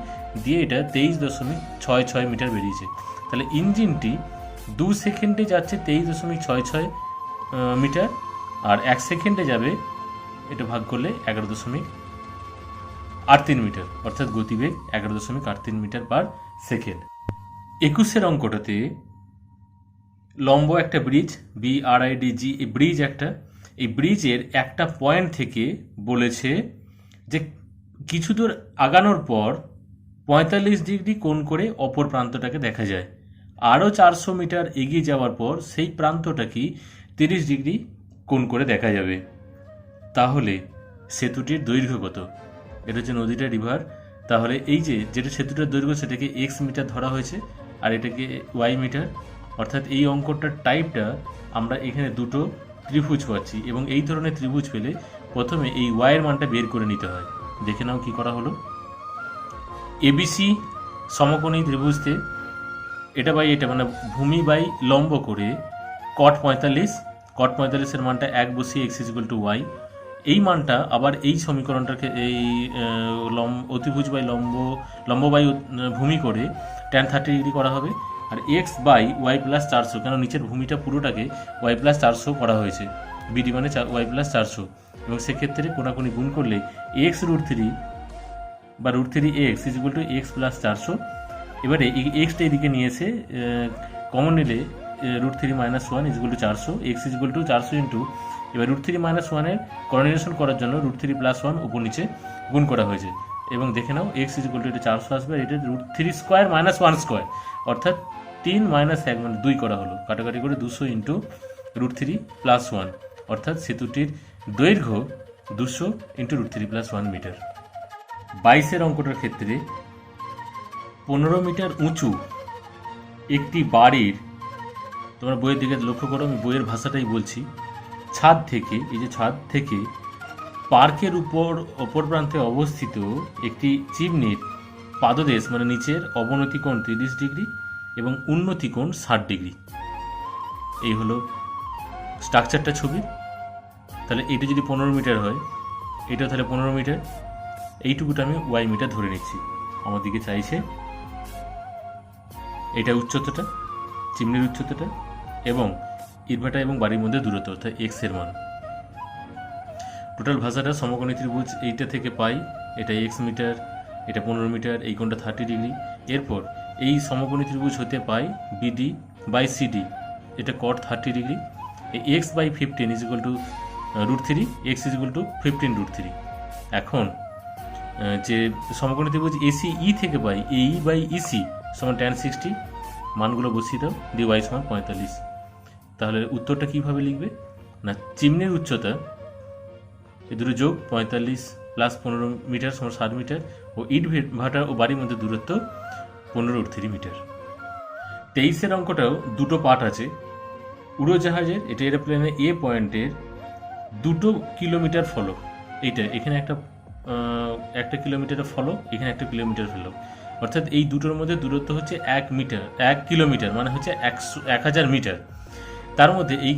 দিয়ে এটা 23.66 মিটার বেরিয়েছে। তাহলে ইঞ্জিনটি 2 সেকেন্ডে যাচ্ছে 23.66 মিটার, আর 1 সেকেন্ডে যাবে, এটা ভাগ করলে 11.83 মিটার, অর্থাৎ গতিবেগ 11.83 মিটার পার সেকেন্ড। 21 অঙ্কটাতে লম্ব একটা ব্রিজ BRIDG, এই ব্রিজ একটা, এই ব্রিজের একটা পয়েন্ট থেকে বলেছে যে কিছু দূর আগানোর পর 45° কোণ করে অপর প্রান্তটাকে দেখা যায়, আরও 400 মিটার এগিয়ে যাওয়ার পর সেই প্রান্তটাকে 30° কোণ করে দেখা যাবে। তাহলে সেতুটির দৈর্ঘ্য কত? এটা হচ্ছে নদীটা রিভার। তাহলে এই যেটা সেতুটার দৈর্ঘ্য সেটাকে এক্স মিটার ধরা হয়েছে আর এটাকে ওয়াই মিটার, অর্থাৎ এই অঙ্কটার টাইপটা আমরা এখানে দুটো ত্রিভুজ পাচ্ছি, এবং এই ধরনের ত্রিভুজ পেলে প্রথমে এই ওয়াইয়ের মানটা বের করে নিতে হয়। দেখে নাও কি করা হলো। এবিসি সমকোণী ত্রিভুজতে এটা বাই এটা মানে ভূমি বাই লম্ব করে cot 45 এর মানটা 1 বসিয়ে x is equal to y, এই মানটা আবার এই সমীকরণটাকে এই অতিভুজ বাই লম্ব বাই ভূমি করে tan 30° করা হবে, আর এক্স বাই ওয়াই প্লাস 400, কেন নিচের ভূমিটা পুরোটাকে ওয়াই প্লাস 400 করা হয়েছে, বিডি মানে ওয়াই প্লাস 400, এবং সেক্ষেত্রে কোনাকুনি গুণ করলে এক্স √3 বা √3 x is equal to x plus 400। এবারে এই এক্সটা এদিকে নিয়ে এসে কমন নিলে √3 - 1 is equal two 400, x is equal two 400 into, এবার √3 - 1 কোঅর্ডিনেশন করার জন্য √3 + 1 উপর নিচে গুণ করা হয়েছে, এবং দেখে নাও এক্স ইজ ইকুয়াল টু এটা 400 আসবে, এটা √3² - 1², অর্থাৎ 3 - 1 মানে 2 করা হলো, কাটাকাটি করে 200 ইন্টু √3 + 1, অর্থাৎ সেতুটির দৈর্ঘ্য 200 ইন্টু √3 + 1 মিটার। 22 অঙ্কটার ক্ষেত্রে 15 মিটার উঁচু একটি বাড়ির, তোমরা বইয়ের দিকে লক্ষ্য করো, আমি বইয়ের ভাষাটাই বলছি, ছাদ থেকে, এই যে ছাদ থেকে পার্কের অপর প্রান্তে অবস্থিত একটি চিমনির পাদদেশ মানে নিচের অবনতি কোণ 30° এবং উন্নতি কোণ 60°। এই হলো স্ট্রাকচারটা ছবি। তাহলে এইটা যদি 15 মিটার হয়, এটা তাহলে 15 মিটার, এইটুকুটা আমি ওয়াই মিটার ধরে নিচ্ছি। আমার দিকে চাইছে এটা উচ্চতাটা, চিমনির উচ্চতাটা, এবং ইটভাটা এবং বাড়ির মধ্যে দূরত্ব অর্থাৎ এক্স এর মান। টোটাল ভাষাটা সমকোণী ত্রিভুজ এইটা থেকে পাই, এটা এক্স মিটার, এটা 15 মিটার, এই কোণটা 30°। এরপর এই সমকোণী ত্রিভুজ হতে পাই বিডি বাই সিডি, এটা cot 30°, এই x by 15 is equal to √3, x is equal to 15√3। এখন যে সমকোণী ত্রিভুজ এসি ই থেকে পাই এই বাই ইসি সমান tan 60, মানগুলো বসিয়ে দাও, দিয়ে ওয়াই সমান 45। তাহলে উত্তরটা কীভাবে লিখবে না, চিমনির উচ্চতা এই দুটো যোগ 45 প্লাস 15 মিটার সমান 60 মিটার ও ইট ভাটা ও বাড়ির মধ্যে দূরত্ব 15 মিটার। 23 অঙ্কটাও দুটো পার্ট আছে। উড়োজাহাজের এটা এরোপ্লেনের এ পয়েন্টের 2 কিলোমিটার ফলক, এইটা এখানে একটা কিলোমিটারের ফলক, এখানে 1 কিলোমিটার ফলক, অর্থাৎ এই দুটোর মধ্যে দূরত্ব হচ্ছে 1 কিলোমিটার মানে হচ্ছে 1000 মিটার। তার মধ্যে এই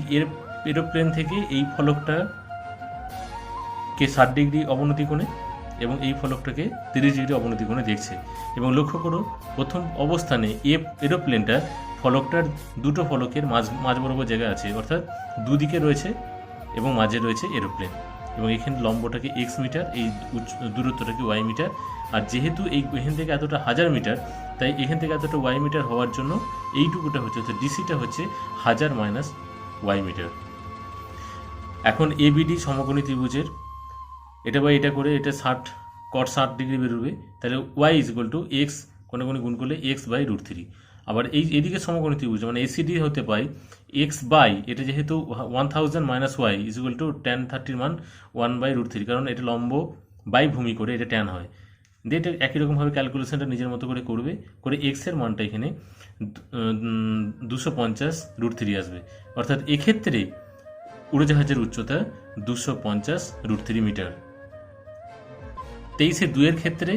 এরোপ্লেন থেকে এই ফলকটাকে 60 ডিগ্রি অবনতি কোণে এবং এই ফলকটাকে 30 ডিগ্রি অবনতি কোণে দেখছে। এবং লক্ষ্য করো প্রথম অবস্থানে এরোপ্লেনটা ফলকটার দুটো ফলকের মাঝ বরাবর জায়গা আছে, অর্থাৎ দুদিকে রয়েছে এবং মাঝে রয়েছে এরোপ্লেন। এবং এখানে লম্বটাকে এক্স মিটার, এই দূরত্বটাকে ওয়াই মিটার। আর যেহেতু এখান থেকে এতটা 1000 মিটার, তাই এখান থেকে এতটা ওয়াই মিটার হওয়ার জন্য এইটুকুটা হচ্ছে, অর্থাৎ ডিসিটা হচ্ছে 1000 মাইনাস ওয়াই মিটার। এখন এবিডি সমকোণী ত্রিভুজের এটা বা এটা করে এটা 60 ডিগ্রি বেরোবে, তাহলে y is equal to x কোনো গুণ করলে x/√3। আবার এদিকে সমকোণী ত্রিভুজ মানে এসিডি হতে পাই এক্স বাই, এটা যেহেতু 1000 minus y is equal to tan 30 মান 1/√3, কারণ এটা লম্ব বাই ভূমি করে এটা ট্যান হয়। দিয়ে এটা একই রকমভাবে ক্যালকুলেশনটা নিজের মতো করে এক্সের মানটা এখানে 250√3 আসবে। অর্থাৎ এক্ষেত্রে উড়োজাহাজের উচ্চতা 250√3 মিটার। 23-2 ক্ষেত্রে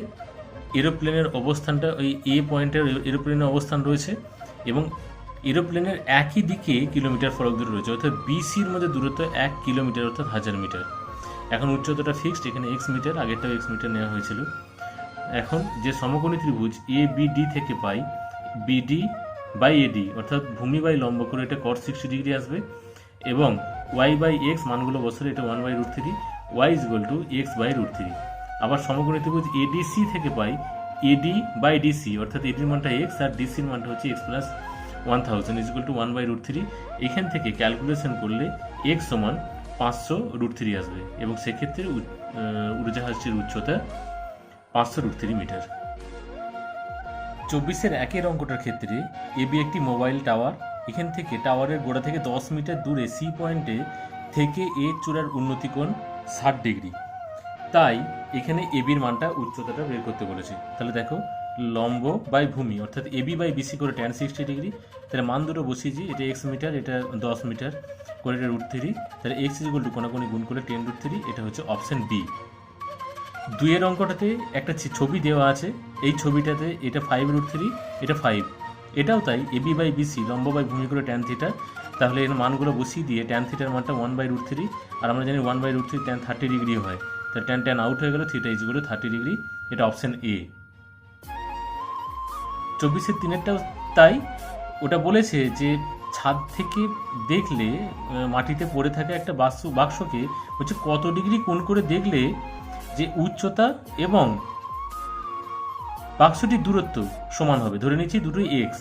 এরোপ্লেনের অবস্থানটা ওই এ পয়েন্টের এরোপ্লেনের অবস্থান রয়েছে এবং এরোপ্লেনের একই দিকে কিলোমিটার ফলক দূরে রয়েছে, অর্থাৎ বিসির মধ্যে দূরত্ব 1 কিলোমিটার অর্থাৎ 1000 মিটার। এখন উচ্চতাটা ফিক্সড, এখানে এক্স মিটার, আগেরটাও এক্স মিটার নেওয়া হয়েছিল। এখন যে সমকোণী ত্রিভুজ এ বিডি থেকে পাই বিডি বাই এডি, অর্থাৎ ভূমি বাই লম্ব করে এটা cos 60 ডিগ্রি আসবে এবং y/x মানগুলো বসালে এটা 1/√3, y is equal two x/√3। আবার সমকোণী ত্রিভুজ এডিসি থেকে পাই এডি বাই ডিসি, অর্থাৎ এডির মানটা x আর ডিসির মানটা হচ্ছে x plus 1000 is equal to 1/√3। এখান থেকে ক্যালকুলেশন করলে x সমান 500√3 আসবে এবং সেক্ষেত্রে উড়োজাহাজটির উচ্চতা 500√3 মিটার। 24-1 অঙ্কটার ক্ষেত্রে এবি একটি মোবাইল টাওয়ার, এখান থেকে টাওয়ারের গোড়া থেকে 10 মিটার দূরে সি পয়েন্টে থেকে এ চূড়ার উন্নতি কোণ 60 ডিগ্রি। তাই এখানে এবির মানটা উচ্চতাটা বের করতে বলেছে। তাহলে দেখো লম্ব বাই ভূমি অর্থাৎ এবি বাই বিসি করে tan 60 ডিগ্রি, তাহলে মান দুটো বসিয়েছি, এটা এক্স মিটার এটা 10 মিটার করে এটা √3, তাহলে এক্স ইজ ইকুয়াল টু কোনাকুনি গুণ করলে 10√3, এটা হচ্ছে অপশন বি। 2 অঙ্কটাতে একটা ছবি দেওয়া আছে, এই ছবিটাতে এটা 5√3 এটা 5, এটাও তাই এবি বাই বিসি লম্ব বাই ভূমি করে tan থিটা, তাহলে এর মানগুলো বসিয়ে দিয়ে tan থিটার মানটা 1/√3, আর আমরা জানি 1/√3 tan 30 ডিগ্রি হয়, তাহলে tan আউট হয়ে গেল, theta is equal to 30 degree, এটা অপশন এ। 24-3টাও তাই, ওটা বলেছে যে ছাদ থেকে দেখলে মাটিতে পড়ে থাকা একটা বাক্সকে হচ্ছে কত ডিগ্রি কোণ করে দেখলে যে উচ্চতা এবং বাক্সটির দূরত্ব সমান হবে। ধরে নিচ্ছি দুটোই এক্স,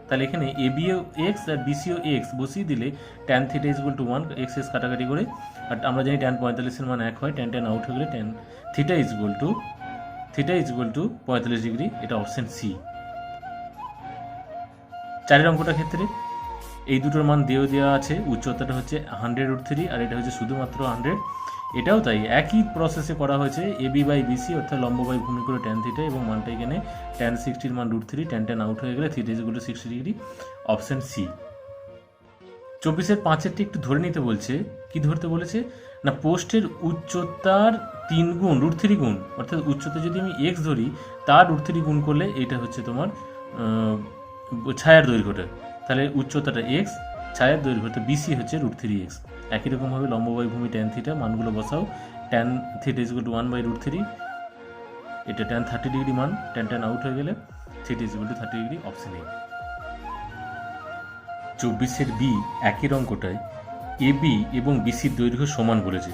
তাহলে এখানে এবিও এক্স আর বিসিও এক্স বসিয়ে দিলে tan theta is equal to 1, x x কাটাকাটি করে, আর আমরা জানি tan 45 মান 1 হয়, tan আউট হয়ে গেলে tan theta is equal to 45 degree, এটা অপশন সি। 4 অঙ্কটার ক্ষেত্রে এই দুটোর মান দেওয়া আছে, উচ্চতাটা হচ্ছে 100√3 আর এটা হচ্ছে শুধুমাত্র 100, এটাও তাই একই প্রসেসে করা হয়েছে এবি বাই বিসি অর্থাৎ লম্ব বাই ভূমি করে tan থিটা এবং মানটা এখানে tan 60 মান √3, tan আউট হয়ে গেলে theta is equal to 60 degree, option C. 24-5 একটু ধরে নিতে বলছে, কি ধরতে বলেছে না পোস্টের উচ্চতার 3 গুণ √3 গুণ, অর্থাৎ উচ্চতা যদি আমি এক্স ধরি তার √3 গুণ করলে এটা হচ্ছে তোমার ছায়ার দৈর্ঘ্যটা, তাহলে উচ্চতাটা এক্স, ছায়ার দৈর্ঘ্যটা বিসি হচ্ছে √3x। একই রকমভাবে লম্ব বাই ভূমি tan থিটা মানগুলো বসাও, tan theta is equal to 1/√3, এটা tan 30 ডিগ্রি মান, tan আউট হয়ে গেলে থিটা ইজ ইকুয়াল টু 30 ডিগ্রি, অপশন এ। 24-বি একই অঙ্কটায় এবি এবং বিসির দৈর্ঘ্য সমান বলেছে,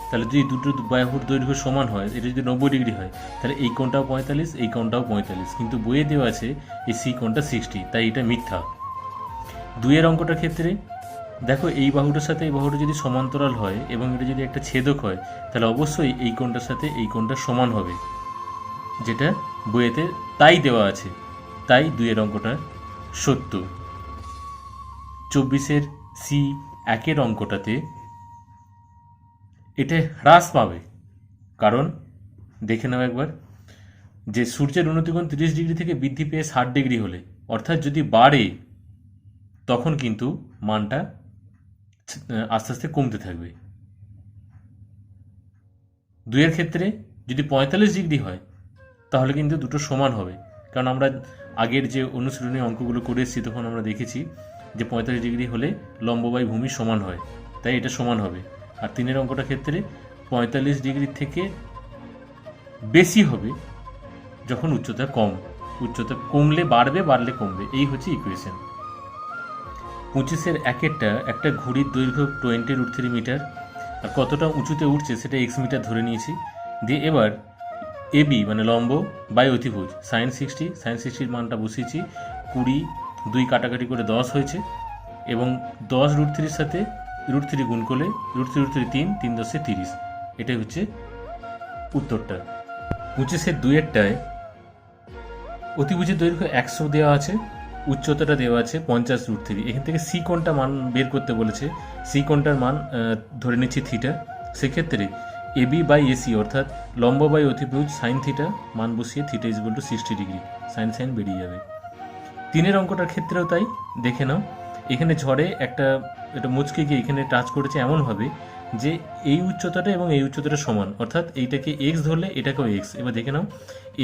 তাহলে যদি দুটো বাহুর দৈর্ঘ্য সমান হয়, এটা যদি 90 ডিগ্রি হয়, তাহলে এই কোণটাও 45, এই কোণটাও 45, কিন্তু বইয়ে দেওয়া আছে এই সি কোণটা 60, তাই এটা মিথ্যা। 2 অঙ্কটার ক্ষেত্রে দেখো এই বাহুটার সাথে এই বাহুটা যদি সমান্তরাল হয় এবং এটা যদি একটা ছেদক হয়, তাহলে অবশ্যই এই কোণটার সাথে এই কোণটা সমান হবে, যেটা বইয়েতে তাই দেওয়া আছে, তাই 2 অঙ্কটা সত্য। 24-সি 1 অঙ্কটাতে এটা হ্রাস পাবে। কারণ দেখে নাও একবার, যে সূর্যের উন্নতিকোণ 30 ডিগ্রি থেকে বৃদ্ধি পেয়ে 60 ডিগ্রি হলে, অর্থাৎ যদি বাড়ে, তখন কিন্তু মানটা আস্তে আস্তে কমতে থাকবে। 2 ক্ষেত্রে যদি 45 ডিগ্রি হয়, তাহলে কিন্তু দুটো সমান হবে। কারণ আমরা আগের যে অনুশীলনী অঙ্কগুলো করে এসেছি, তখন আমরা দেখেছি যে 45 ডিগ্রি হলে লম্ব বাই ভূমি সমান হয়, তাই এটা সমান হবে। আর 3 অঙ্কটা ক্ষেত্রে 45 ডিগ্রি থেকে বেশি হবে যখন উচ্চতা কম। উচ্চতা কমলে বাড়বে, বাড়লে কমবে, এই হচ্ছে ইকুয়েশন। 25-এর একটা ঘড়ির দৈর্ঘ্য 20√3 মিটার, আর কতটা উঁচুতে উঠছে সেটা এক্স মিটার ধরে নিয়েছি। দিয়ে এবার এবি মানে লম্ব বাই অতিভুজ সাইন 60 মানটা বসিয়েছি। 20, 2 কাটাকাটি করে 10 হয়েছে, এবং 10√3 সাথে √3 গুণ করলে √3 3, 3 10 30। এটাই হচ্ছে উত্তরটা। 25-এর 2-টায় অতিভুজের দৈর্ঘ্য 100 দেওয়া আছে, উচ্চতাটা দেওয়া আছে 50√3। এখান থেকে সি কোণটা মান বের করতে বলেছে। সি কোণটার মান ধরে নিচ্ছি থিটা। সেক্ষেত্রে এবি বাই এসি অর্থাৎ লম্ব বাই অতিভুজ সাইন থিটা মান বসিয়ে theta is equal to 60 degree, sine বেরিয়ে যাবে। 3 অঙ্কটার ক্ষেত্রেও তাই, দেখে নাও। এখানে ঝড়ে এটা মুচকে গিয়ে এখানে টাচ করেছে এমনভাবে যে এই উচ্চতাটা এবং এই উচ্চতাটা সমান, অর্থাৎ এইটাকে এক্স ধরলে এটাকেও এক্স। এবার দেখে নাও,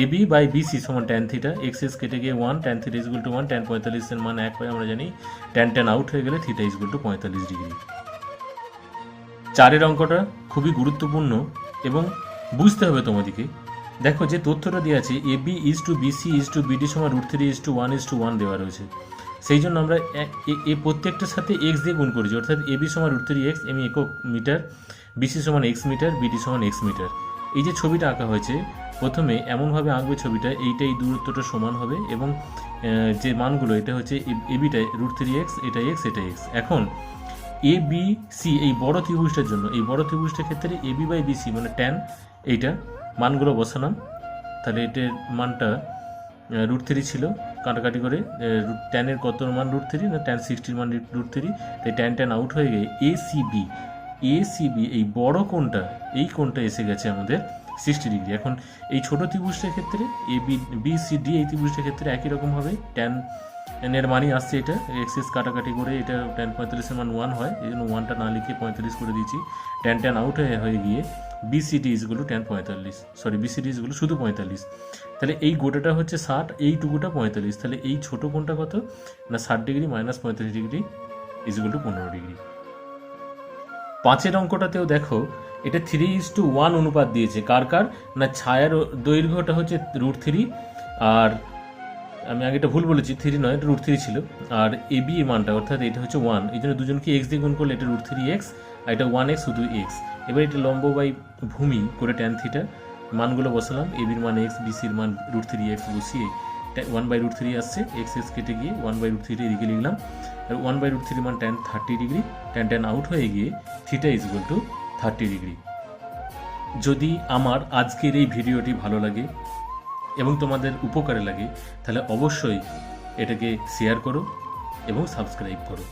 এবি বাই বিসি সমান ট্যান থিটা, এক্স কেটে গিয়ে 1, tan theta is equal to 1, tan 45-এর মান 1 হয় আমরা জানি। ট্যান আউট হয়ে গেলে থিটা ইজ ইকুয়াল টু 45 ডিগ্রি। 4 অঙ্কটা খুবই গুরুত্বপূর্ণ এবং বুঝতে হবে তোমাদেরকে। দেখো যে তথ্যটা দেওয়া আছে, AB is to BC is to BD সমান √3:1:1 দেওয়া রয়েছে। সেই জন্য আমরা প্রত্যেকটার সাথে এক্স দিয়ে গুণ করেছি, অর্থাৎ এবি সমান √3x, এমি একক মিটার, বিসি সমান এক্স মিটার, বিডি সমান এক্স মিটার। এই যে ছবিটা আঁকা হয়েছে, প্রথমে এমনভাবে আঁকবে ছবিটা, এই দূরত্বটা সমান হবে, এবং যে মানগুলো, এটা হচ্ছে এবিটা √3x, এটা এক্স, এটা এক্স। এখন এ বি সি এই বড় ত্রিভুজটার জন্য, এই বড় ত্রিভুজটার ক্ষেত্রে এবি বাই বিসি মানে ট্যান, এইটা মানগুলো বসালাম। তাহলে এটার মানটা √3 ছিল, কাটাকাটি করে ট্যানের কত মান √3 না ট্যান 60 মান √3, তাই ট্যান আউট হয়ে গিয়ে এসিবি এই বড় কোণটা, এই কোণটা এসে গেছে আমাদের 60 ডিগ্রি। এখন এই ছোট ত্রিভুজটার ক্ষেত্রে ABCD এই ত্রিভুজটার ক্ষেত্রে একই রকম হবে, ট্যান এর মানই আসছে, এটা এক্সেস কাটাকাটি করে এটা ট্যান 45-এর মান 1 হয়, এই জন্য 1টা না লিখে 45 করে দিয়েছি। ট্যান আউট হয়ে গিয়ে BCD is equal two tan 45, BCD is equal two শুধু 45। তাহলে এই গোটাটা হচ্ছে 60, এইটুকুটা 45। তাহলে এই ছোট কোণটা কত না 60 degree minus 45 degree is equal two 15 degree. 5 অঙ্কটাতেও দেখো, এটা 3:1 অনুপাত দিয়েছে। কার না ছায়ার দৈর্ঘ্যটা হচ্ছে √3, আর আমি আগে এটা ভুল বলেছি, 3 নয়, এটা √3 ছিল। আর এবি মানটা অর্থাৎ এটা হচ্ছে 1, এই জন্য দুজনকে এক্স দিয়ে গুণ করলে এটা √3x, আর এটা 1x শুধু এক্স। এবার এটা লম্ব বাই ভূমি করে ট্যান থিটা মানগুলো বসালাম, এবির মান এক্স, বিসির মান √3x বসিয়ে 1/√3 আসছে, এক্স কেটে গিয়ে 1/√3 এদিকে লিখলাম। আর 1/√3 মান ট্যান 30 ডিগ্রি, ট্যান আউট হয়ে গিয়ে theta is equal to 30 degree. যদি আমার আজকের এই ভিডিওটি ভালো লাগে এবং তোমাদের উপকারে লাগে, তাহলে অবশ্যই এটাকে শেয়ার করো এবং সাবস্ক্রাইব করো।